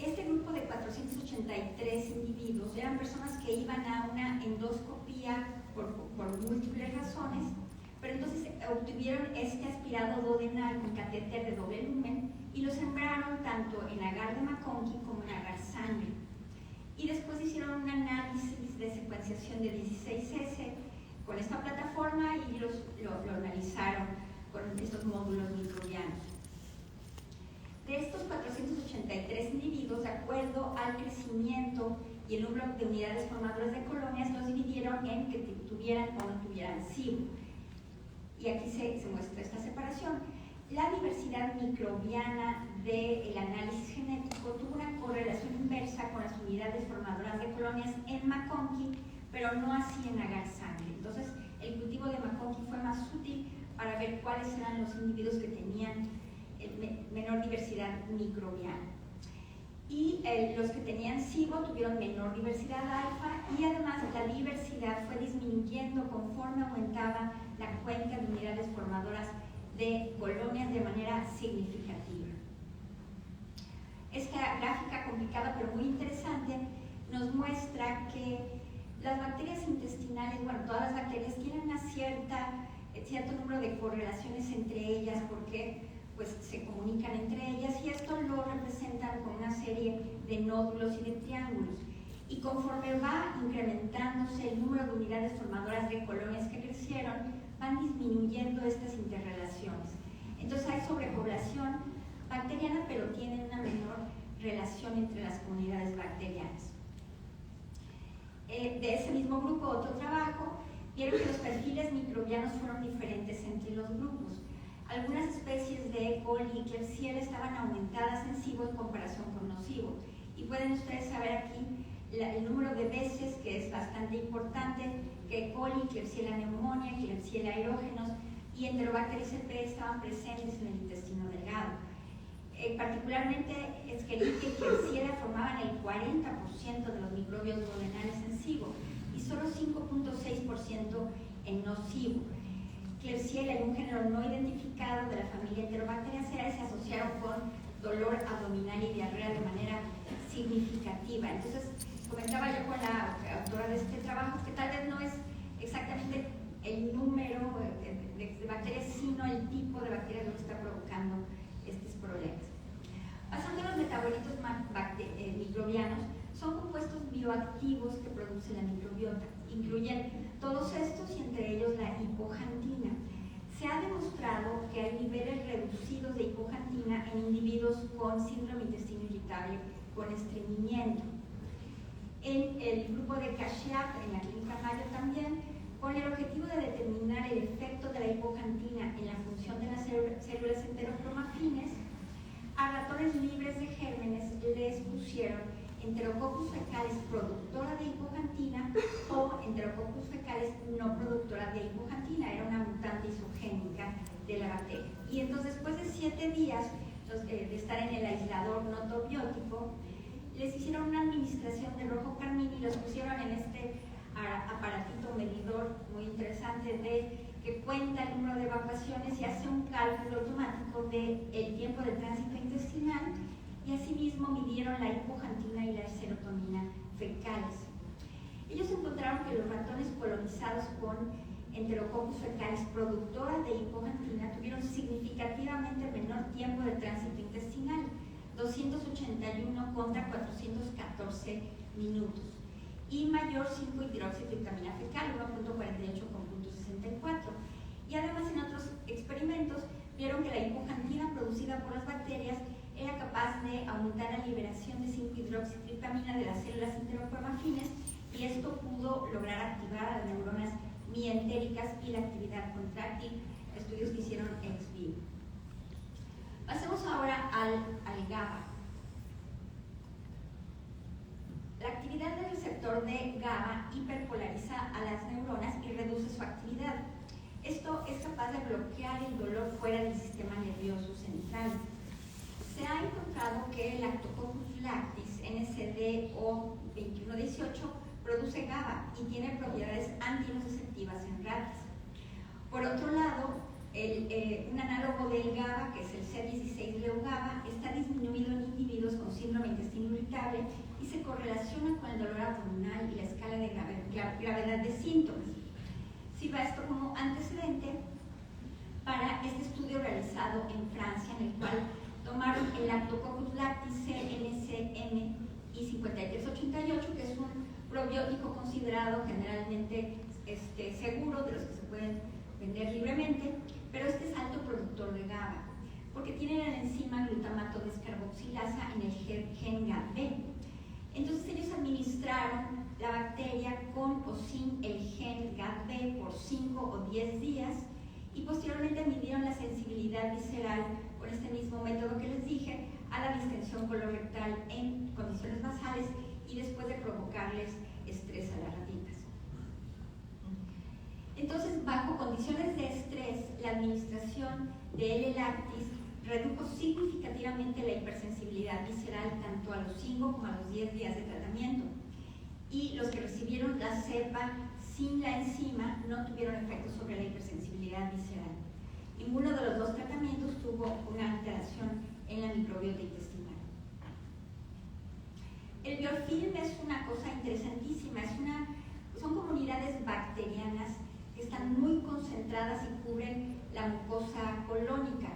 este grupo de 483 individuos eran personas que iban a una endoscopía por múltiples razones, pero entonces obtuvieron este aspirado duodenal con catéter de doble lumen y lo sembraron tanto en agar de McConkie como en agar sangre. Y después hicieron un análisis de secuenciación de 16S con esta plataforma y lo analizaron con estos módulos microbianos. De estos 483 individuos, de acuerdo al crecimiento y el número de unidades formadoras de colonias, los dividieron en que tuvieran o no tuvieran SIBO. Y aquí se muestra esta separación. La diversidad microbiana del análisis genético tuvo una correlación inversa con las unidades formadoras de colonias en McConkie, pero no así en agar sangre. Entonces, el cultivo de McConkie fue más útil para ver cuáles eran los individuos que tenían menor diversidad microbiana. Y los que tenían SIBO tuvieron menor diversidad alfa y además la diversidad fue disminuyendo conforme aumentaba la cuenta de unidades formadoras de colonias de manera significativa. Esta gráfica complicada pero muy interesante nos muestra que las bacterias intestinales, bueno, todas las bacterias tienen una cierto número de correlaciones entre ellas porque pues se comunican entre ellas y esto lo representan con una serie de nódulos y de triángulos. Y conforme va incrementándose el número de unidades formadoras de colonias que crecieron, van disminuyendo estas interrelaciones. Entonces hay sobrepoblación bacteriana, pero tienen una menor relación entre las comunidades bacterianas. De ese mismo grupo, otro trabajo, vieron que los perfiles microbianos fueron diferentes entre los grupos. Algunas especies de E. coli y Klebsiella estaban aumentadas en SIBO en comparación con no SIBO. Y pueden ustedes saber aquí el número de veces, que es bastante importante, que E. coli, Klebsiella pneumonia, Klebsiella aerógenos y Enterobacter sp estaban presentes en el intestino delgado. Particularmente Escherichia y Klebsiella formaban el 40% de los microbios duodenales en SIBO y solo 5.6% en no SIBO. Klebsiella y un género no identificado de la familia Enterobacteriaceae se asociaron con dolor abdominal y diarrea de manera significativa. Entonces, comentaba yo con la autora de este trabajo que tal vez no es exactamente el número de bacterias, sino el tipo de bacterias lo que está provocando estos problemas. Pasando a los metabolitos microbianos, son compuestos bioactivos que produce la microbiota. Incluyen todos estos y entre ellos la hipoxantina. Se ha demostrado que hay niveles reducidos de hipoxantina en individuos con síndrome intestino irritable con estreñimiento. En el grupo de Kashiap, en la clínica Mayo también, con el objetivo de determinar el efecto de la hipoxantina en la función de las células enterocromafines, a ratones libres de gérmenes les pusieron Enterococcus fecalis productora de hipoxantina o Enterococcus fecalis no productora de hipoxantina. Era una mutante isogénica de la bacteria. Y entonces, después de 7 días de estar en el aislador notobiótico, les hicieron una administración de rojo carmín y los pusieron en este aparatito medidor muy interesante que cuenta el número de evacuaciones y hace un cálculo automático del tiempo de tránsito intestinal, y asimismo midieron la hipoxantina y la serotonina fecales. Ellos encontraron que los ratones colonizados con Enterococcus fecalis productora de hipoxantina tuvieron significativamente menor tiempo de tránsito intestinal, 281 contra 414 minutos, y mayor 5-hidroxitriptamina fecal, 1.48 con 0.64. Y además en otros experimentos vieron que la hipoxantina producida por las bacterias era capaz de aumentar la liberación de 5-hidroxitriptamina de las células enterocromafines, y esto pudo lograr activar a las neuronas mientéricas y la actividad contráctil, estudios que hicieron ex vivo. Pasemos ahora al GABA. La actividad del receptor de GABA hiperpolariza a las neuronas y reduce su actividad. Esto es capaz de bloquear el dolor fuera del sistema nervioso central. Se ha encontrado que el Lactococcus lactis NSD o 2118 produce GABA y tiene propiedades antinociceptivas en ratas. Por otro lado, un análogo del GABA, que es el C16-LeuGABA, está disminuido en individuos con síndrome intestino irritable y se correlaciona con el dolor abdominal y la escala de gravedad de síntomas. Sirva esto como antecedente para este estudio realizado en Francia, en el cual tomaron el Lactococcus lactis CNCM y 5388, que es un probiótico considerado generalmente seguro, de los que se pueden vender libremente, pero este es alto productor de GABA, porque tiene la enzima glutamato descarboxilasa en el gen GAB. Entonces ellos administraron la bacteria con o sin el gen GAB por 5 o 10 días y posteriormente midieron la sensibilidad visceral con este mismo método que les dije a la distensión colorectal en condiciones basales y después de provocarles estrés a las ratitas. Entonces, bajo condiciones de estrés, la administración de L-lactis redujo significativamente la hipersensibilidad visceral tanto a los 5 como a los 10 días de tratamiento. Y los que recibieron la cepa sin la enzima no tuvieron efectos sobre la hipersensibilidad visceral. Ninguno de los dos tratamientos tuvo una alteración en la microbiota intestinal. El biofilm es una cosa interesantísima, son comunidades bacterianas que están muy concentradas y cubren la mucosa colónica.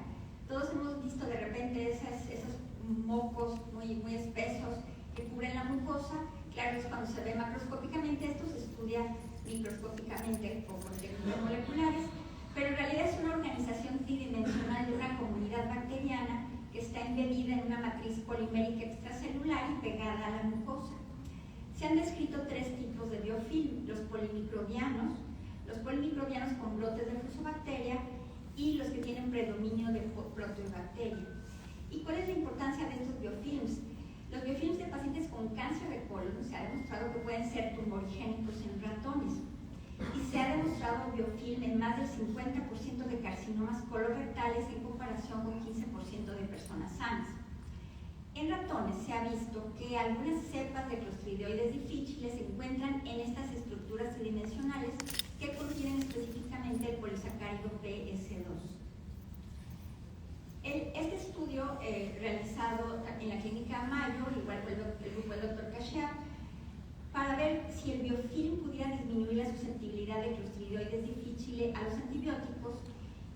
Todos hemos visto de repente esos mocos muy espesos que cubren la mucosa. Claro, es cuando se ve macroscópicamente, esto se estudia microscópicamente o con técnicas moleculares, pero en realidad es una organización tridimensional de una comunidad bacteriana que está embebida en una matriz polimérica extracelular y pegada a la mucosa. Se han descrito 3 tipos de biofilm: los polimicrobianos con brotes de fusobacteria y los que tienen predominio de proteobacteria. ¿Y cuál es la importancia de estos biofilms? Los biofilms de pacientes con cáncer de colon se ha demostrado que pueden ser tumorigénicos en ratones, y se ha demostrado biofilm en más del 50% de carcinomas colorectales en comparación con 15% de personas sanas. En ratones se ha visto que algunas cepas de Clostridioides difficile se encuentran en estas estructuras tridimensionales que contienen específicamente el polisacárido realizado en la clínica Mayo, igual por el grupo del Dr. Kashiap, para ver si el biofilm pudiera disminuir la susceptibilidad de Clostridioides difficile a los antibióticos.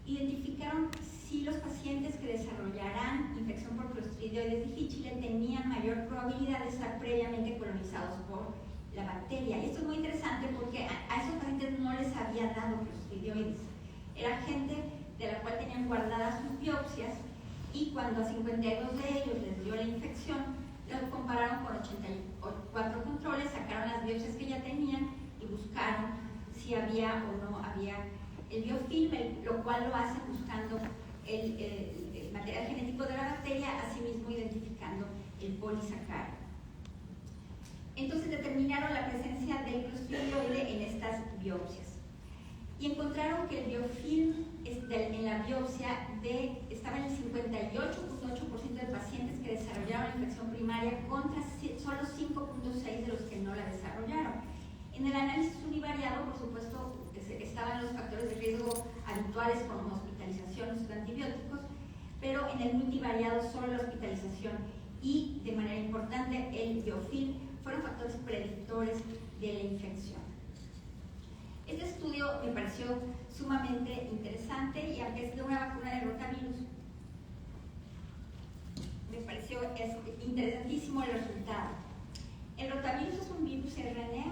Identificaron si los pacientes que desarrollarán infección por Clostridioides difficile tenían mayor probabilidad de estar previamente colonizados por la bacteria. Y esto es muy interesante porque a esos pacientes no les había dado Clostridioides. Era gente de la cual tenían guardadas sus biopsias, y cuando a 52 de ellos les dio la infección, lo compararon con 84 controles, sacaron las biopsias que ya tenían y buscaron si había o no había el biofilm, lo cual lo hacen buscando el material genético de la bacteria, asimismo identificando el polisacárido. Entonces determinaron la presencia del clostridioide en estas biopsias y encontraron que el biofilm en la biopsia estaba en el 58.8% de pacientes que desarrollaron la infección primaria contra solo 5.6% de los que no la desarrollaron. En el análisis univariado, por supuesto, estaban los factores de riesgo habituales como hospitalización, uso de antibióticos, pero en el multivariado solo la hospitalización y, de manera importante, el biofilm fueron factores predictores de la infección. Este estudio me pareció sumamente interesante y aunque es de una vacuna de rotavirus, me pareció interesantísimo el resultado. El rotavirus es un virus RNA.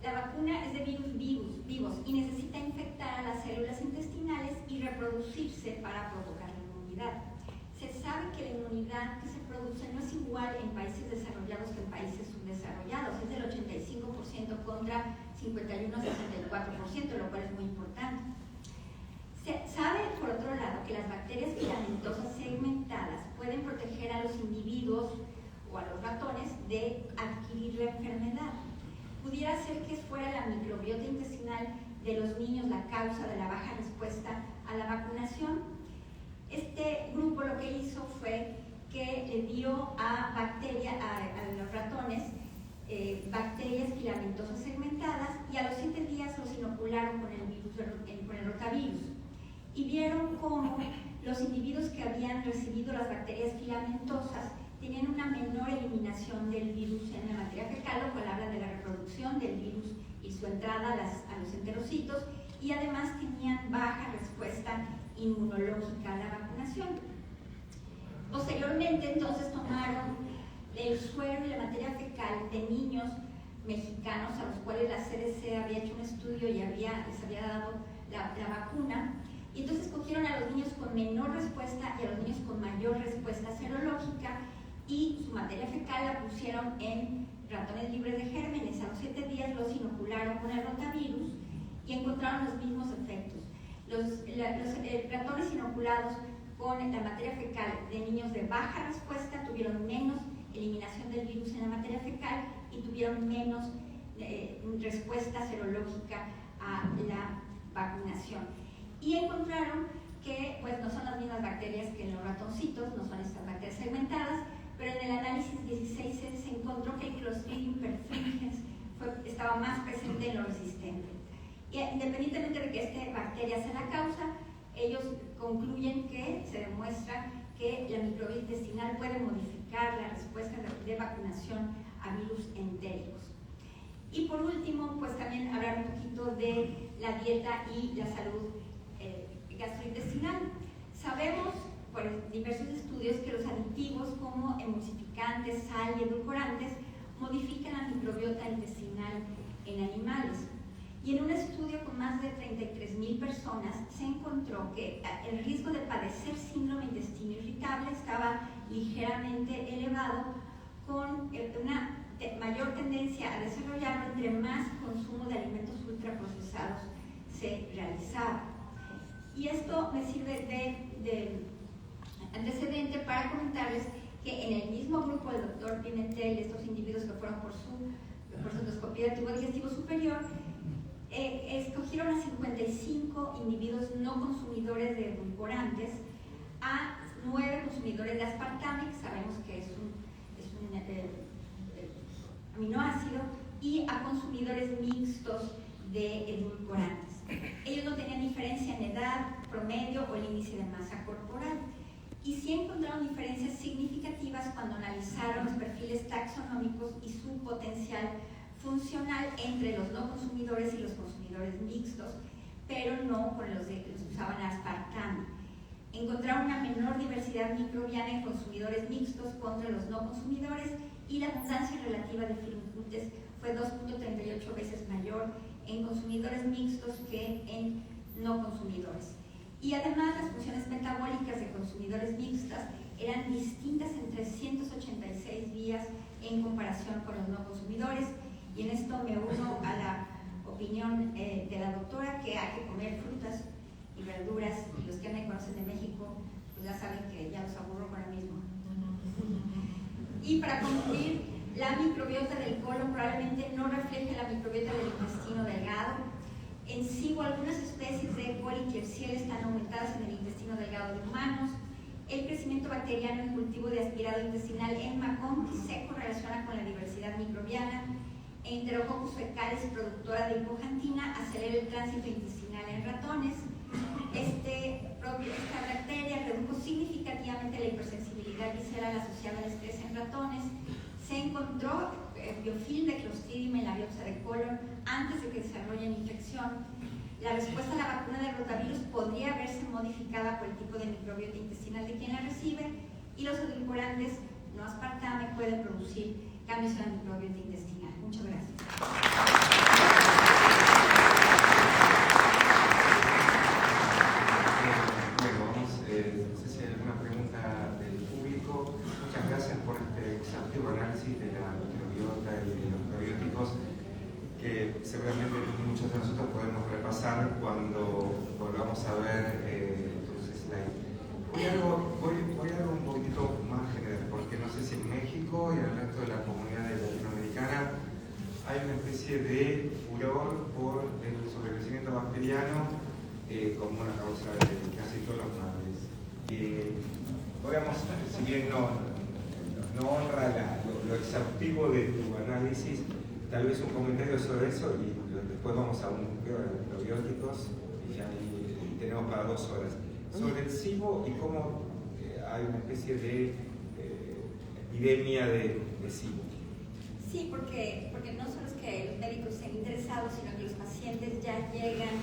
La vacuna es de virus vivos y necesita infectar a las células intestinales y reproducirse para provocar la inmunidad. Se sabe que la inmunidad que se produce no es igual en países desarrollados que en países subdesarrollados, es del 85% contra 51-64%, lo cual es muy importante. Se sabe, por otro lado, que las bacterias filamentosas segmentadas pueden proteger a los individuos o a los ratones de adquirir la enfermedad. Pudiera ser que fuera la microbiota intestinal de los niños la causa de la baja respuesta a la vacunación. Este grupo lo que hizo fue que le dio a los ratones bacterias filamentosas segmentadas y a los 7 días los inocularon con el rotavirus. Y vieron cómo los individuos que habían recibido las bacterias filamentosas tenían una menor eliminación del virus en la materia fecal, lo cual habla de la reproducción del virus y su entrada a los enterocitos, y además tenían baja respuesta inmunológica a la vacunación. Posteriormente, entonces, tomaron el suero y la materia fecal de niños mexicanos a los cuales la CDC había hecho un estudio y les había dado la vacuna, y entonces cogieron a los niños con menor respuesta y a los niños con mayor respuesta serológica, y su materia fecal la pusieron en ratones libres de gérmenes. A los 7 días los inocularon con el rotavirus y encontraron los mismos efectos. Los ratones inoculados con la materia fecal de niños de baja respuesta tuvieron menos eliminación del virus en la materia fecal y tuvieron menos respuesta serológica a la vacunación. Y encontraron que pues, no son las mismas bacterias que en los ratoncitos, no son estas bacterias segmentadas, pero en el análisis 16 se encontró que el Clostridium perfringens estaba más presente en lo resistente. Y independientemente de que esta bacteria sea la causa, ellos concluyen que se demuestra que la microbiota intestinal puede modificar la respuesta de vacunación a virus entéricos. Y por último, pues también hablar un poquito de la dieta y la salud gastrointestinal. Sabemos por diversos estudios que los aditivos como emulsificantes, sal y edulcorantes modifican la microbiota intestinal en animales. Y en un estudio con más de 33,000 personas se encontró que el riesgo de padecer síndrome intestino irritable estaba ligeramente elevado, con una mayor tendencia a desarrollarlo entre más consumo de alimentos ultraprocesados se realizaba. Y esto me sirve de antecedente para comentarles que en el mismo grupo del doctor Pimentel, estos individuos que fueron por su endoscopia de tubo digestivo superior, escogieron a 55 individuos no consumidores de edulcorantes, a 9 consumidores de aspartame, que sabemos que es un aminoácido, y a consumidores mixtos de edulcorantes. Ellos no tenían diferencia en edad, promedio o el índice de masa corporal. y sí encontraron diferencias significativas cuando analizaron los perfiles taxonómicos y su potencial funcional entre los no consumidores y los consumidores mixtos, pero no con los que usaban aspartame. Encontraron una menor diversidad microbiana en consumidores mixtos contra los no consumidores, y la abundancia relativa de firmicutes fue 2.38 veces mayor en consumidores mixtos que en no consumidores. Y además las funciones metabólicas de consumidores mixtas eran distintas en 386 días en comparación con los no consumidores, y en esto me uno a la opinión de la doctora, que hay que comer frutas y verduras, y los que me conocen de México pues ya saben que ya los aburro con lo mismo. Y para concluir, la microbiota del colon probablemente no refleja la microbiota del intestino delgado. En SIBO, algunas especies de E. coli y Klebsiella están aumentadas en el intestino delgado de humanos. El crecimiento bacteriano en cultivo de aspirado intestinal en McConkey se correlaciona con la diversidad microbiana. Enterococcus fecalis, productora de hipoxantina, acelera el tránsito intestinal en ratones. Esta bacteria redujo significativamente la hipersensibilidad visceral asociada al estrés en ratones. Se encontró biofilm de Clostridium en la biopsia de colon antes de que desarrollen infección. La respuesta a la vacuna de rotavirus podría verse modificada por el tipo de microbiota intestinal de quien la recibe, y los edulcorantes no aspartame pueden producir cambios en la microbiota intestinal. Muchas gracias. No sé si hay alguna pregunta del público. Muchas gracias por este exhaustivo análisis de la microbiota y de los probióticos, que seguramente muchos de nosotros podemos repasar cuando volvamos a ver tus slides. Voy a algo un poquito más general, porque no sé si en México y en el resto de la comunidad latinoamericana hay una especie de furor por el sobrecrecimiento bacteriano como una causa de casi todos los males. Podríamos, si bien no honra lo exhaustivo de tu análisis, tal vez un comentario sobre eso, y después vamos a un núcleo de probióticos y ya tenemos para 2 horas. Sobre el SIBO y cómo hay una especie de epidemia de SIBO. Sí, porque no solo es que los médicos estén interesados, sino que los pacientes ya llegan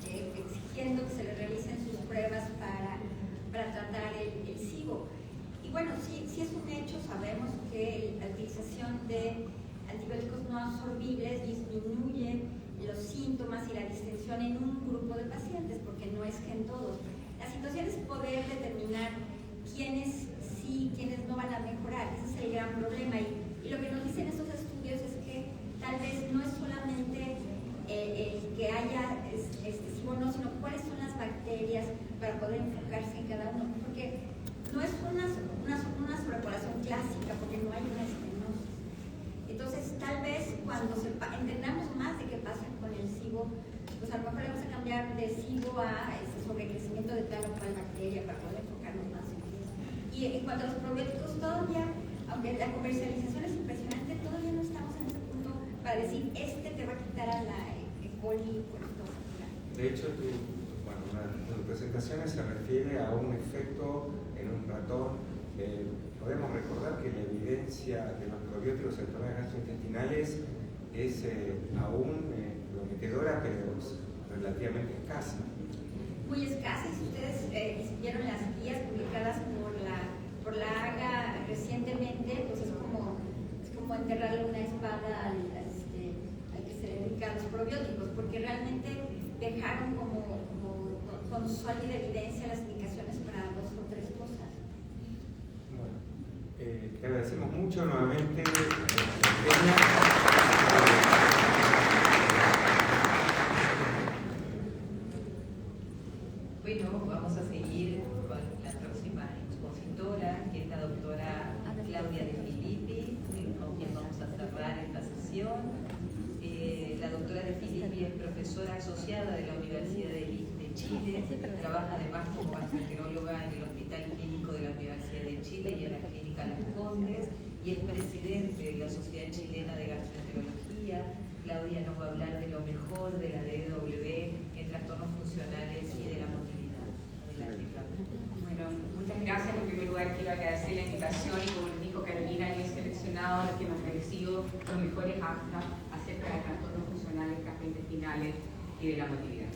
exigiendo que se les realicen sus pruebas para tratar el SIBO. Y bueno, sí es un hecho, sabemos que la utilización de antibióticos no absorbibles disminuye los síntomas y la distensión en un grupo de pacientes, porque no es que en todos. La situación es poder determinar quiénes sí, quiénes no van a mejorar. Ese es el gran problema. Y lo que nos dicen estos estudios es que tal vez no es solamente que haya SIBO, no, sino cuáles son las bacterias para poder enfocarse en cada uno. Porque no es una sobrepoblación clásica, porque no hay una estenosis. Entonces, tal vez cuando entendamos más de qué pasa con el SIBO, pues a lo mejor le vamos a cambiar de SIBO a sobrecrecimiento de tal o cual bacteria para poder enfocarnos más en eso. Y en cuanto a los probióticos, todavía, aunque la comercialización es impresionante, todavía no estamos en ese punto para decir, te va a quitar a la E. coli por esto. De hecho, una de tus presentaciones se refiere a un efecto en un ratón. Podemos recordar que la evidencia de los probióticos en enfermedades gastrointestinales es aún prometedora, pero relativamente escasa. Muy escasa, y si ustedes vieron las guías publicadas por la AGA recientemente, pues es como enterrarle una espada al que se dedica a los probióticos, porque realmente dejaron con sólida evidencia las indicaciones para 2 o 3 cosas. Bueno, te agradecemos mucho nuevamente. Bueno, vamos a seguir con la próxima expositora, que es la doctora Claudia De Filippi, con quien vamos a cerrar esta sesión. La doctora De Filippi es profesora asociada de la Universidad de Chile, trabaja además como gastroenteróloga en el Hospital Clínico de la Universidad de Chile y en la Clínica Las Condes, y es presidente de la Sociedad Chilena de Gastroenterología. Claudia nos va a hablar de lo mejor de la DW en trastornos funcionales y de la motilidad. Adelante, Claudia. Bueno, muchas gracias intestinales y de la motilidad.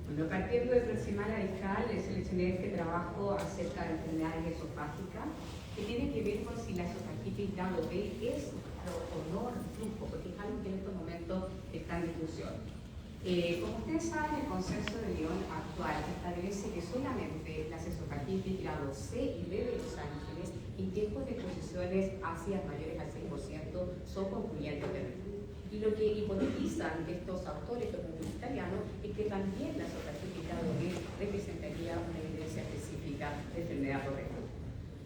Bueno, partiendo de Proximar Radical, seleccioné este trabajo acerca de enfermedades esofágicas que tiene que ver con si la esofagitis grado B es o no reflujo, porque es algo que en estos momentos está en discusión. Como ustedes saben, el consenso de Lyon actual establece que solamente las esofagitis grado C y B de Los Ángeles en tiempos de exposiciones ácidas mayores al 6% son concluyentes de reflujo. Y lo que hipotetizan estos autores, los italianos, es que también la esofagitis grado B representaría una evidencia específica de enfermedad por reflujo.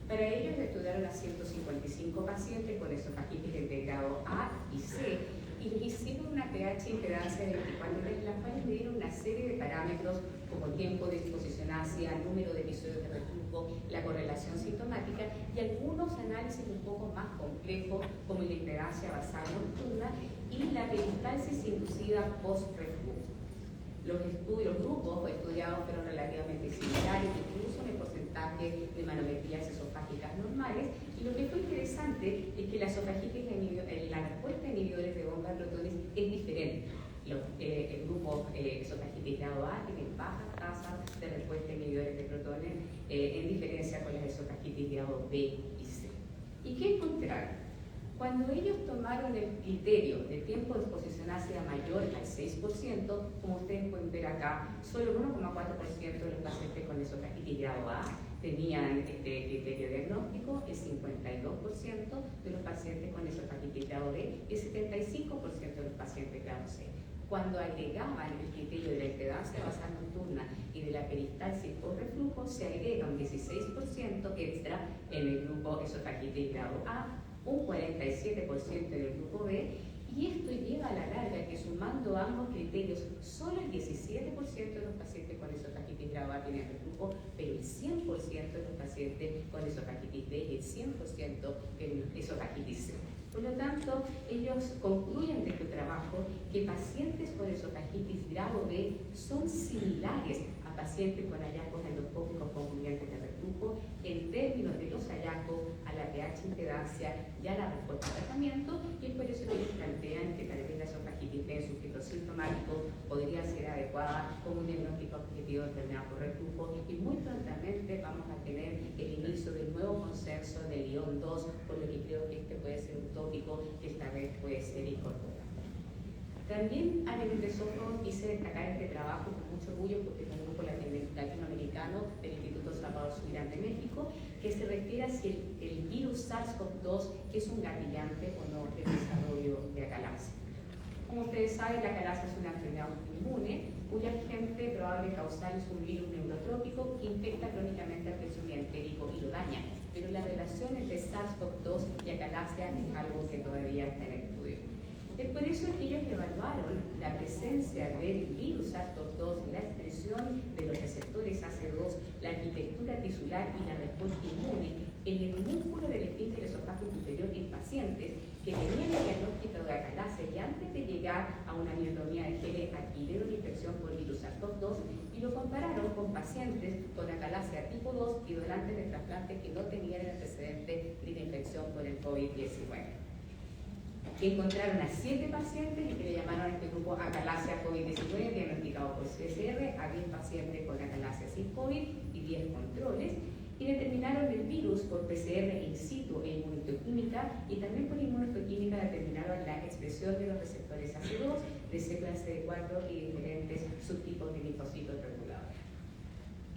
Para ellos estudiaron a 155 pacientes con esofagitis de grado A y C y hicieron una pH impedancia de 24 en las cuales midieron una serie de parámetros como tiempo de exposición ácida, número de episodios de reflujo, la correlación sintomática y algunos análisis un poco más complejos como la impedancia basal nocturna y la peristalsis inducida post-reflujo. Los grupos estudiados fueron relativamente similares, incluso en el porcentaje de manometrías esofágicas normales, y lo que fue interesante es que la esofagitis la respuesta a inhibidores de bomba de protones es diferente. El grupo esofagitis grado A tiene bajas tasas de respuesta a inhibidores de protones en diferencia con las esofagitis grado B y C. ¿Y qué encontraron? Cuando ellos tomaron el criterio de tiempo de exposición ácida mayor al 6%, como ustedes pueden ver acá, solo el 1,4% de los pacientes con esofagitis grado A tenían este criterio diagnóstico, el 52% de los pacientes con esofagitis grado B y el 75% de los pacientes grado C. Cuando agregaban el criterio de la impedancia basal nocturna y de la peristalsis por reflujo, se agrega un 16% extra en el grupo esofagitis grado A, un 47% del grupo B, y esto lleva a la larga que sumando ambos criterios, solo el 17% de los pacientes con esofagitis grado A tienen reflujo, pero el 100% de los pacientes con esofagitis B y el 100% en esofagitis C. Por lo tanto, ellos concluyen de su trabajo que pacientes con esofagitis grado B son similares a pacientes con hallazgos endoscópicos concluyentes de reflujo en términos de los hallazgos a la pH impedancia y a la respuesta al tratamiento, y es por eso que ellos plantean que tal vez la esofagitis B en sujeto sintomático podría ser adecuada como un diagnóstico objetivo de enfermedad por reflujo, y muy prontamente vamos a tener el inicio del nuevo consenso de Lyon 2, por lo que creo que este puede ser un tópico que esta vez puede ser incorporado. También a nivel de software quise destacar este trabajo con mucho orgullo porque es un grupo latinoamericano del Instituto Salvador Subirán de México que se refiere a si el virus SARS-CoV-2 es un gatillante o no del desarrollo de acalasia. Como ustedes saben, la acalasia es una enfermedad autoinmune cuya agente probable causal es un virus neurotrópico que infecta crónicamente al tejido entérico y lo daña, pero la relación entre SARS-CoV-2 y acalasia es algo que todavía está en estudio. Es por eso que ellos evaluaron la presencia del virus SARS-CoV-2, la expresión de los receptores AC2, la arquitectura tisular y la respuesta inmune en el músculo del esfínter esofágico superior en pacientes que tenían el diagnóstico de acalasia y antes de llegar a una miotomía de genes adquirieron infección por virus SARS-CoV-2 y lo compararon con pacientes con acalasia tipo 2 y donantes de trasplante que no tenían el antecedente de infección por el COVID-19. Encontraron a 7 pacientes y que le llamaron a este grupo acalasia COVID-19 diagnosticado por CSR, a 10 pacientes con acalasia sin COVID y 10 controles, y determinaron el virus por PCR in situ e inmunohistoquímica, y también por inmunohistoquímica determinaron la expresión de los receptores AC2, de células CD4 y diferentes subtipos de linfocitos reguladores.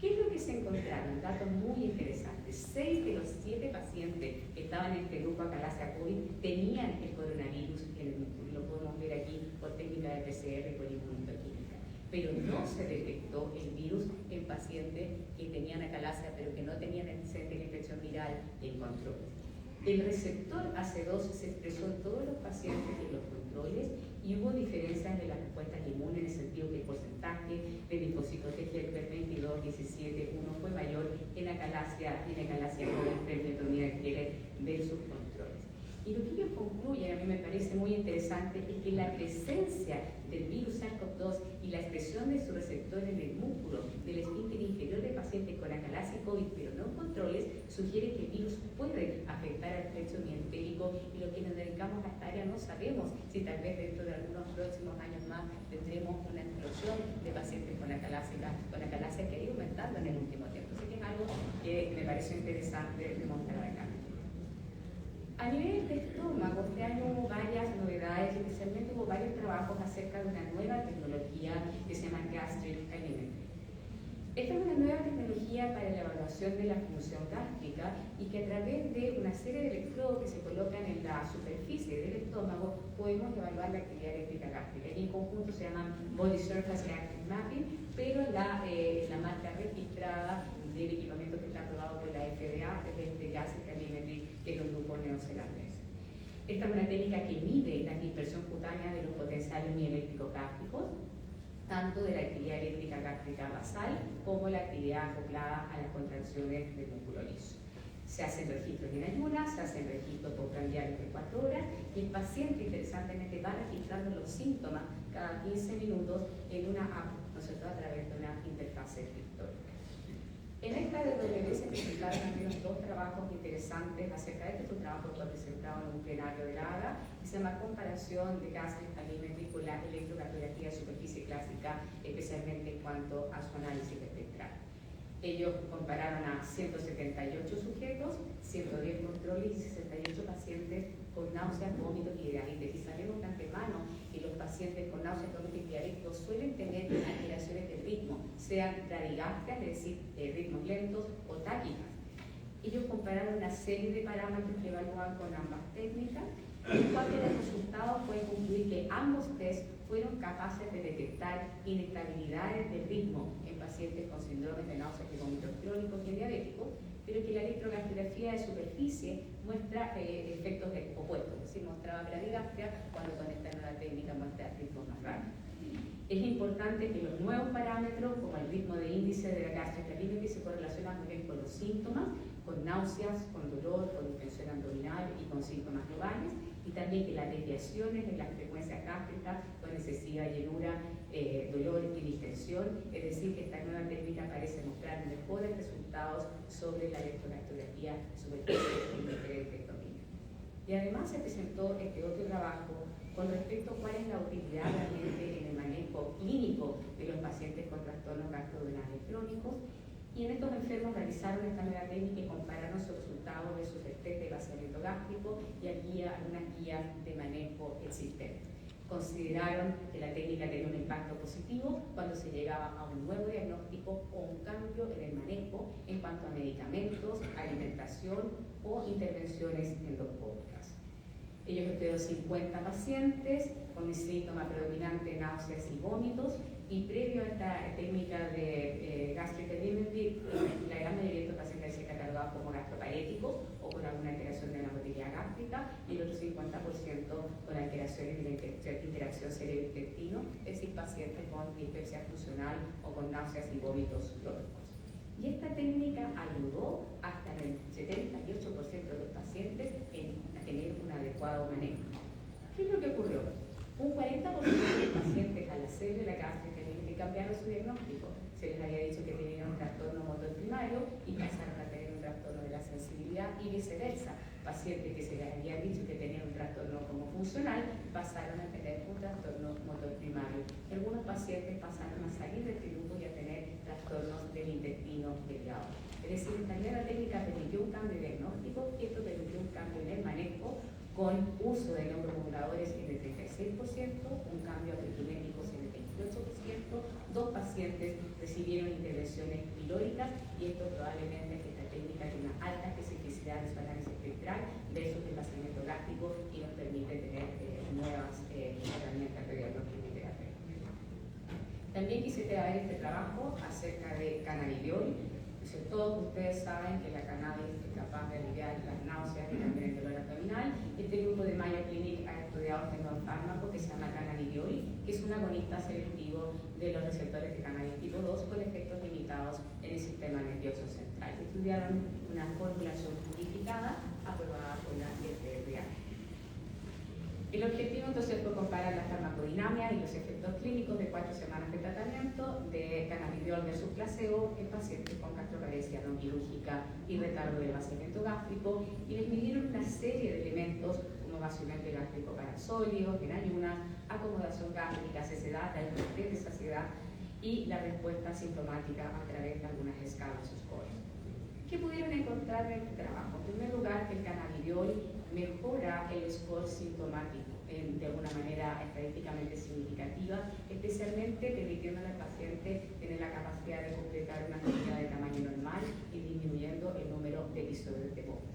¿Qué es lo que se encontraron? Datos muy interesantes. 6 de los 7 pacientes que estaban en este grupo acalasia COVID tenían el coronavirus en el músculo. Lo podemos ver aquí por técnica de PCR y por inmunohistoquímica. Pero no se detectó el virus en pacientes que tenían acalasia pero que no tenían antecedente de infección viral en controles. El receptor AC2 se expresó en todos los pacientes de los controles y hubo diferencias de las respuestas inmunes en el sentido que el porcentaje de linfocitos T helper 22, 17, 1 fue mayor en acalasia con enfermedad de Geller versus controles. Y lo que ellos concluyen, a mí me parece muy interesante, es que la presencia del virus SARS-CoV-2 y la expresión de su receptor en el músculo del esfínter inferior del paciente con acalasia COVID, pero no controles, sugiere que el virus puede afectar al plexo mientérico, y lo que nos dedicamos a esta área no sabemos si tal vez dentro de algunos próximos años más tendremos una explosión de pacientes con acalasia que ha ido aumentando en el último tiempo. Así que es algo que me parece interesante demostrar acá. A nivel de estómago, este año hubo varias novedades, especialmente hubo varios trabajos acerca de una nueva tecnología que se llama Gastric Alignment. Esta es una nueva tecnología para la evaluación de la función gástrica y que a través de una serie de electrodos que se colocan en la superficie del estómago podemos evaluar la actividad eléctrica gástrica. Y en conjunto se llama Body Surface Reactive Mapping, pero la marca registrada del equipamiento que está aprobado por la FDA es de Gastric Alignment, que es un grupo neozelandés. Esta es una técnica que mide la dispersión cutánea de los potenciales mieléctricos gástricos, tanto de la actividad eléctrica gástrica basal como la actividad acoplada a las contracciones del músculo liso. Se hacen registros en ayunas, se hacen registros postprandiales de 4 horas y el paciente interesantemente va registrando los síntomas cada 15 minutos en una app, ¿no es cierto?, a través de una interfaz escritórica. En esta DW se presentaron al menos 2 trabajos interesantes acerca de este. Un trabajo que fue presentado en un plenario de la AGA que se llama Comparación de Gastric Alignment con la electrocardiografía de superficie clásica, especialmente en cuanto a su análisis espectral. Ellos compararon a 178 sujetos, 110 controles y 68 pacientes con náuseas, vómitos y diabetes. Y sabemos de antemano que los pacientes con náuseas, vómitos y diabetes suelen tener alteraciones de ritmo, sean bradigástricas, es decir, ritmos lentos o táquicas. Ellos compararon una serie de parámetros que evalúan con ambas técnicas, y cuál de los resultados puede concluir que ambos test fueron capaces de detectar inestabilidades de ritmo en pacientes con síndromes de náuseas y vómitos crónicos y diabéticos, pero que la electrocardiografía de superficie muestra efectos opuestos, es decir, mostraba bradigastria cuando con esta nueva técnica muestra ritmos más rápidos. Es importante que los nuevos parámetros, como el ritmo de índice de la gastric alignment, se correlacionan muy bien con los síntomas, con náuseas, con dolor, con distensión abdominal y con síntomas globales, y también que las desviaciones en las frecuencias gástricas con excesiva llenura, dolor y distensión, es decir, que esta nueva técnica parece mostrar mejores resultados sobre la electrocardiografía superficial en diferentes dominios. Y además se presentó este otro trabajo con respecto a cuál es la utilidad realmente en el manejo clínico de los pacientes con trastornos gastroduodenales crónicos. Y en estos enfermos realizaron esta nueva técnica y compararon sus resultados de sus test de vaciamiento gástrico y aquí algunas guías de manejo existentes. Consideraron que la técnica tenía un impacto positivo cuando se llegaba a un nuevo diagnóstico o un cambio en el manejo en cuanto a medicamentos, alimentación o intervenciones endoscópicas. Ellos estudiaron 50 pacientes con un síntoma predominante, náuseas y vómitos, y previo a esta técnica de gastric alignment, la gran mayoría de estos pacientes se catalogaban como gastroparéticos o con alguna alteración de la motilidad gástrica, y el otro 50% con alteraciones de la interacción cerebro-intestino, es decir, pacientes con dispepsia funcional o con náuseas y vómitos crónicos. Y esta técnica ayudó hasta el 78% de los pacientes a tener un adecuado manejo. ¿Qué es lo que ocurrió? Un 40% de los pacientes al hacerle la gastric alignment cambiaron su diagnóstico. Se les había dicho que tenían un trastorno motor primario y pasaron a tener un trastorno de la sensibilidad, y viceversa. Pacientes que se les había dicho que tenían un trastorno como funcional pasaron a tener un trastorno motor primario. Algunos pacientes pasaron a salir de este grupo y a tener trastornos del intestino delgado. Es decir, esta nueva técnica permitió un cambio de diagnóstico y esto permitió un cambio en el manejo con uso de neuromoduladores en el 36%, un cambio a epigenéticos en el 28%, 2 pacientes recibieron intervenciones quirúrgicas, y esto probablemente es que esta técnica tiene una alta especificidad de su análisis espectral versus el vaciamiento gástrico y nos permite tener nuevas herramientas de diagnóstico y terapia. También quise traer este trabajo acerca de cannabidiol. Todos ustedes saben que la cannabis es capaz de aliviar las náuseas y también el dolor abdominal. Este grupo de Mayo Clinic ha estudiado este nuevo fármaco que se llama cannabidiol, que es un agonista selectivo de los receptores de cannabis tipo 2 con efectos limitados en el sistema nervioso central. Estudiaron una formulación purificada aprobada por la FDA. El objetivo entonces fue comparar la farmacodinámica y los efectos clínicos de 4 semanas de tratamiento de cannabidiol versus placebo en pacientes con gastroparesia no quirúrgica y retardo del vaciamiento gástrico, y les midieron una serie de elementos como vaciamiento gástrico parasólido, en ayunas, acomodación gástrica, saciedad, la hipertensión de saciedad y la respuesta sintomática a través de algunas escalas o scores. ¿Qué pudieron encontrar en este trabajo? En primer lugar, que el cannabidiol mejora el score sintomático de alguna manera estadísticamente significativa, especialmente permitiendo al paciente tener la capacidad de completar una actividad de tamaño normal y disminuyendo el número de episodios de vómito.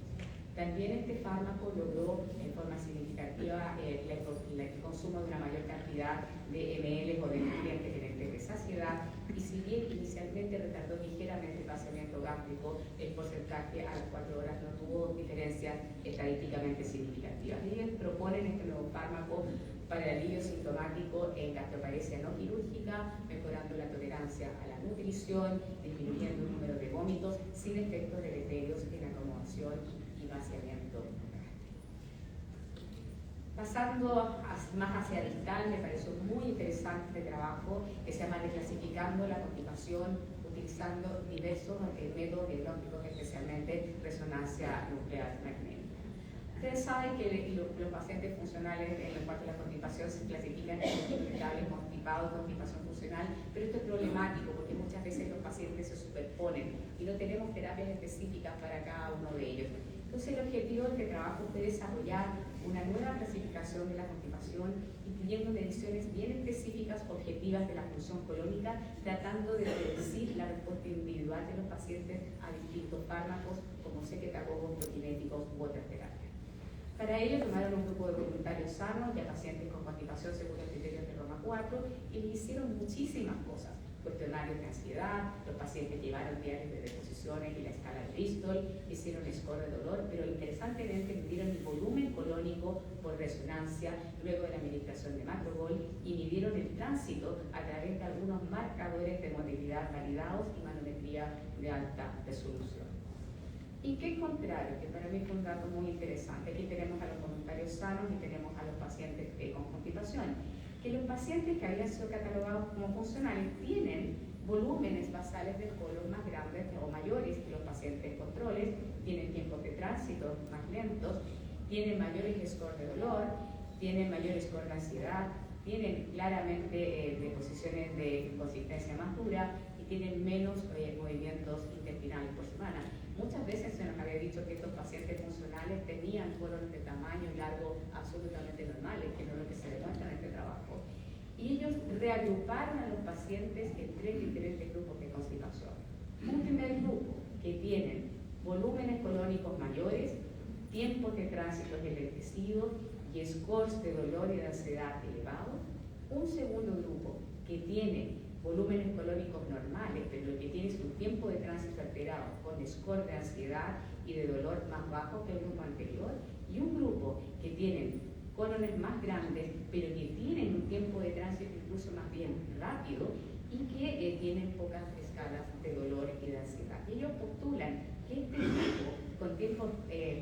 También este fármaco logró en forma significativa el consumo de una mayor cantidad de ml o de nutrientes en el test de saciedad, y si bien inicialmente retardó ligeramente el vaciamiento gástrico, el porcentaje a las 4 horas no tuvo diferencias estadísticamente significativas. Ellos proponen este nuevo fármaco para el alivio sintomático en gastroparesia no quirúrgica, mejorando la tolerancia a la nutrición, disminuyendo el número de vómitos sin efectos deleterios en acomodación y vaciamiento. Pasando más hacia distal, me pareció muy interesante este trabajo que se llama Reclasificando la constipación utilizando diversos métodos diagnósticos, especialmente resonancia nuclear magnética. Ustedes saben que los pacientes funcionales en los cuales la constipación se clasifican en irritables, constipados, constipación funcional, pero esto es problemático porque muchas veces los pacientes se superponen y no tenemos terapias específicas para cada uno de ellos. Entonces el objetivo de este trabajo fue desarrollar una nueva clasificación de la constipación, incluyendo mediciones bien específicas, objetivas de la función colónica, tratando de predecir la respuesta individual de los pacientes a distintos fármacos como secretagogos, prokinéticos u otras terapias. Para ello tomaron un grupo de voluntarios sanos y a pacientes con constipación según los criterios de Roma 4 y le hicieron muchísimas cosas. Cuestionarios de ansiedad, los pacientes llevaron diarios de deposiciones y la escala de Bristol, hicieron score de dolor, pero interesantemente midieron el volumen colónico por resonancia luego de la administración de Macrobol y midieron el tránsito a través de algunos marcadores de motilidad validados y manometría de alta resolución. ¿Y qué encontraron? Que para mí fue un dato muy interesante. Aquí tenemos a los voluntarios sanos y tenemos a los pacientes con constipación. Que los pacientes que habían sido catalogados como funcionales tienen volúmenes basales del colon más grandes o mayores que los pacientes controles, tienen tiempos de tránsito más lentos, tienen mayores scores de dolor, tienen mayores scores de ansiedad, tienen claramente deposiciones de consistencia más dura y tienen menos movimientos intestinales por semana. Muchas veces se nos había dicho que estos pacientes funcionales tenían colones de tamaño y largo absolutamente normales, que no es lo que se demuestra en este trabajo. Y ellos reagruparon a los pacientes en 3 diferentes grupos de constipación. Un primer grupo que tienen volúmenes colónicos mayores, tiempos de tránsito enlentecidos y scores de dolor y de ansiedad elevados. Un segundo grupo que tiene volúmenes colónicos normales, pero lo que tiene es un tiempo de tránsito alterado con score de ansiedad y de dolor más bajo que el grupo anterior, y un grupo que tienen colones más grandes, pero que tienen un tiempo de tránsito incluso más bien rápido y que tienen pocas escalas de dolor y de ansiedad. Y ellos postulan que este grupo con tiempos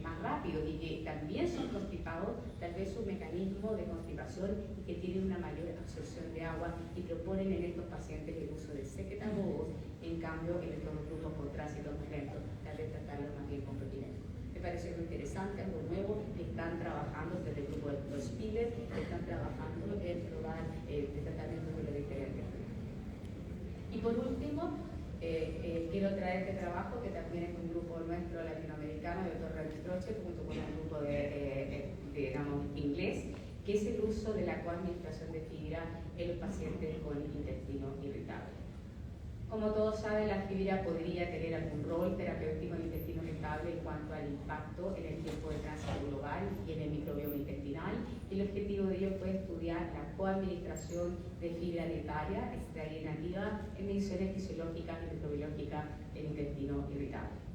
más rápidos y que también son constipados, tal vez un mecanismo de constipación y que tienen una mayor absorción de agua, y proponen en estos pacientes el uso de secretagogos, en cambio en estos grupos con tránsito más lento, tal vez tratarlos más bien con prokinéticos. Me pareció muy interesante, algo nuevo, que están trabajando desde el grupo de los Spiller, que están trabajando en probar el tratamiento de los diferentes. Y por último, quiero traer este trabajo, que también es un grupo nuestro latinoamericano, de Dr. Registroche, junto con un grupo digamos, inglés, que es el uso de la coadministración de fibra en los pacientes con intestino irritable. Como todos saben, la fibra podría tener algún rol terapéutico en el intestino irritable en cuanto al impacto en el tiempo de tránsito global y en el microbioma intestinal, y el objetivo de ello fue estudiar la coadministración de fibra dietaria extraída nativa en mediciones fisiológicas y microbiológicas del intestino irritable.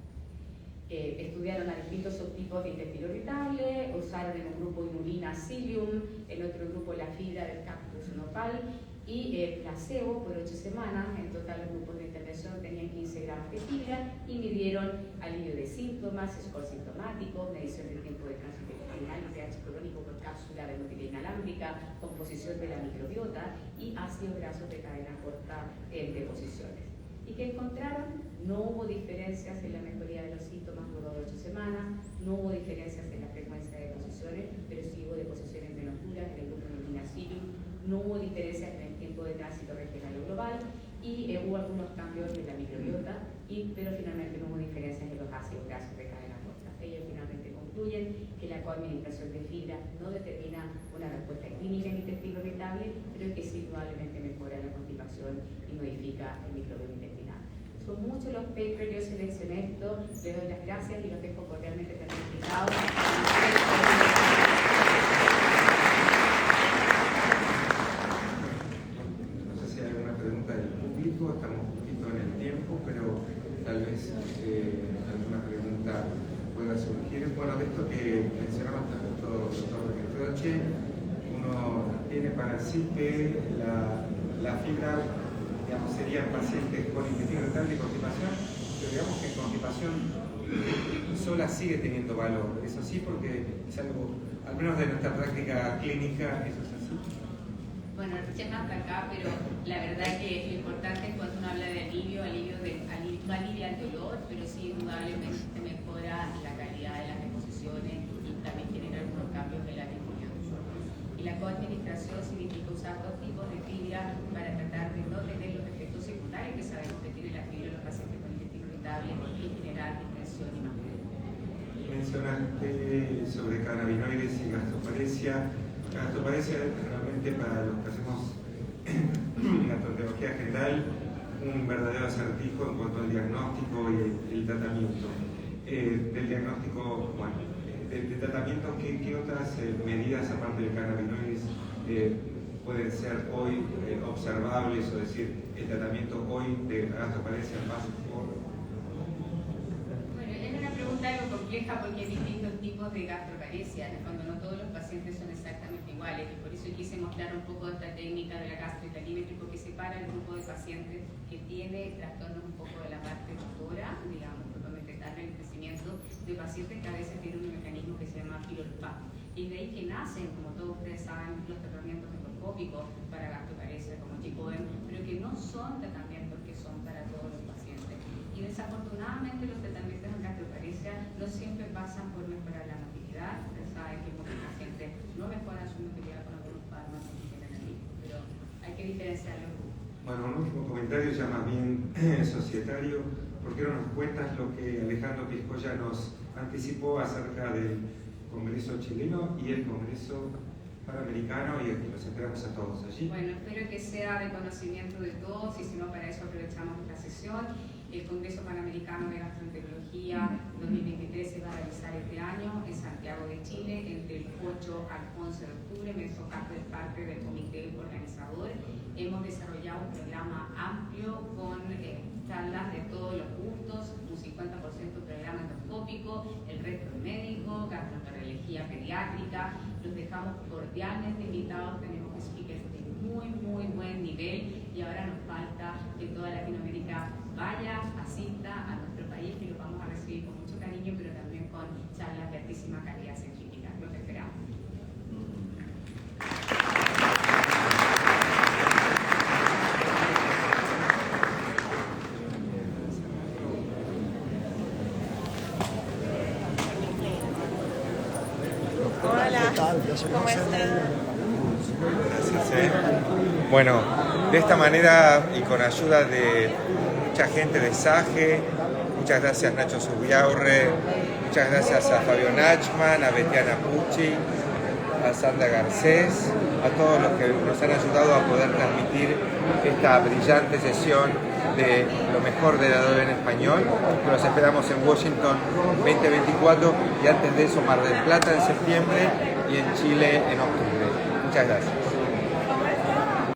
Estudiaron a distintos subtipos de intestino irritable, usaron en un grupo inulina psyllium, en otro grupo la fibra del cactus nopal y placebo por 8 semanas. En total los grupos de intervención tenían 15 gramos de fibra y midieron alivio de síntomas, score sintomático, medición del tiempo de tránsito renal y pH crónico por cápsula venótica inalámbrica, composición de la microbiota y ácidos grasos de cadena corta en deposiciones. ¿Y que encontraron? No hubo diferencias en la mejoría de los síntomas luego de 8 semanas, no hubo diferencias en la frecuencia de deposiciones, pero sí hubo deposiciones menos duras en el grupo Minacillum, no hubo diferencias en el tiempo de tránsito regional o global y hubo algunos cambios en la microbiota, pero finalmente no hubo diferencias en los ácidos grasos de cadena corta. Ellos finalmente concluyen que la coadministración de fibra no determina una respuesta clínica en intestino irritable, pero que sí probablemente mejora la constipación y modifica el microbioma intestinal. Son muchos los papers, yo seleccioné esto, les doy las gracias y los dejo cordialmente invitados. No sé si hay alguna pregunta del público, estamos un poquito en el tiempo, pero tal vez alguna pregunta pueda surgir. Bueno, de esto que mencionaba el doctor Benedroche, uno tiene para sí que la fibra, digamos, serían pacientes con intestino irritable y constipación, pero digamos que constipación sola sigue teniendo valor. Es así porque es algo, al menos de nuestra práctica clínica, eso es así. Bueno, recién hasta acá, pero la verdad que lo importante es cuando uno habla de alivio no alivia el dolor, pero sí indudablemente mejora la calidad de las deposiciones y también genera algunos cambios en la microbiota. Y la coadministración significa usar dos tipos de fibra para tratar de no tener los efectos secundarios que sabemos que tiene la fibra en los pacientes con intestino irritable y generar hipertensión y más. Mencionaste sobre cannabinoides y gastroparesia. Gastroparesia es realmente para los que hacemos gastroenterología general un verdadero acertijo en cuanto al diagnóstico y el tratamiento. Del diagnóstico, bueno, del tratamiento, ¿qué otras medidas aparte del cannabinoides pueden ser hoy observables, o decir, el tratamiento hoy de gastroparesia pasa por? Bueno, es una pregunta algo compleja porque hay distintos tipos de gastroparesia. En el fondo no todos los pacientes son exactamente iguales y por eso quise mostrar un poco esta técnica de la gastroenteritis porque separa el grupo de pacientes que tiene trastornos un poco de la parte motora, digamos, propiamente tal el crecimiento, de pacientes que a veces tienen un mecanismo que se llama filolpato. Y de ahí que nacen, como todos ustedes saben, los tratamientos endoscópicos para gastroparesia como tipo M, pero que no son tratamientos que son para todos los pacientes. Y desafortunadamente los tratamientos en gastroparesia no siempre pasan por mejorar la motilidad. Ustedes saben que muchos pacientes no mejoran su motilidad con algunos fármacos que tienen ahí, pero hay que diferenciarlo. Bueno, un último comentario ya más bien societario. ¿Por qué no nos cuentas lo que Alejandro Piscoya nos anticipó acerca del Congreso chileno y el Congreso panamericano, y los esperamos a todos allí? Bueno, espero que sea de conocimiento de todos y si no, para eso aprovechamos esta sesión. El Congreso Panamericano de Gastroenterología 2023 se va a realizar este año en Santiago de Chile entre el 8 al 11 de octubre. Me hizo parte del comité organizador. Hemos desarrollado un programa amplio con charlas de todos los gustos, un 50% programa endoscópico, el resto médico, gastroenterología pediátrica. Los dejamos cordialmente invitados, tenemos speakers de muy buen nivel y ahora nos falta que toda Latinoamérica vaya, asista a nuestro país, que lo vamos a recibir con mucho cariño, pero también con charlas de altísima calidad científica. Los esperamos. Hola, ¿cómo están? Gracias. Bueno, de esta manera y con ayuda de mucha gente de SAGE, muchas gracias Nacho Zubiaurre, muchas gracias a Fabio Nachman, a Betiana Pucci, a Sandra Garcés, a todos los que nos han ayudado a poder transmitir esta brillante sesión de lo mejor de la ADOB en español. Los esperamos en Washington 2024 y antes de eso Mar del Plata en septiembre y en Chile en octubre. Muchas gracias.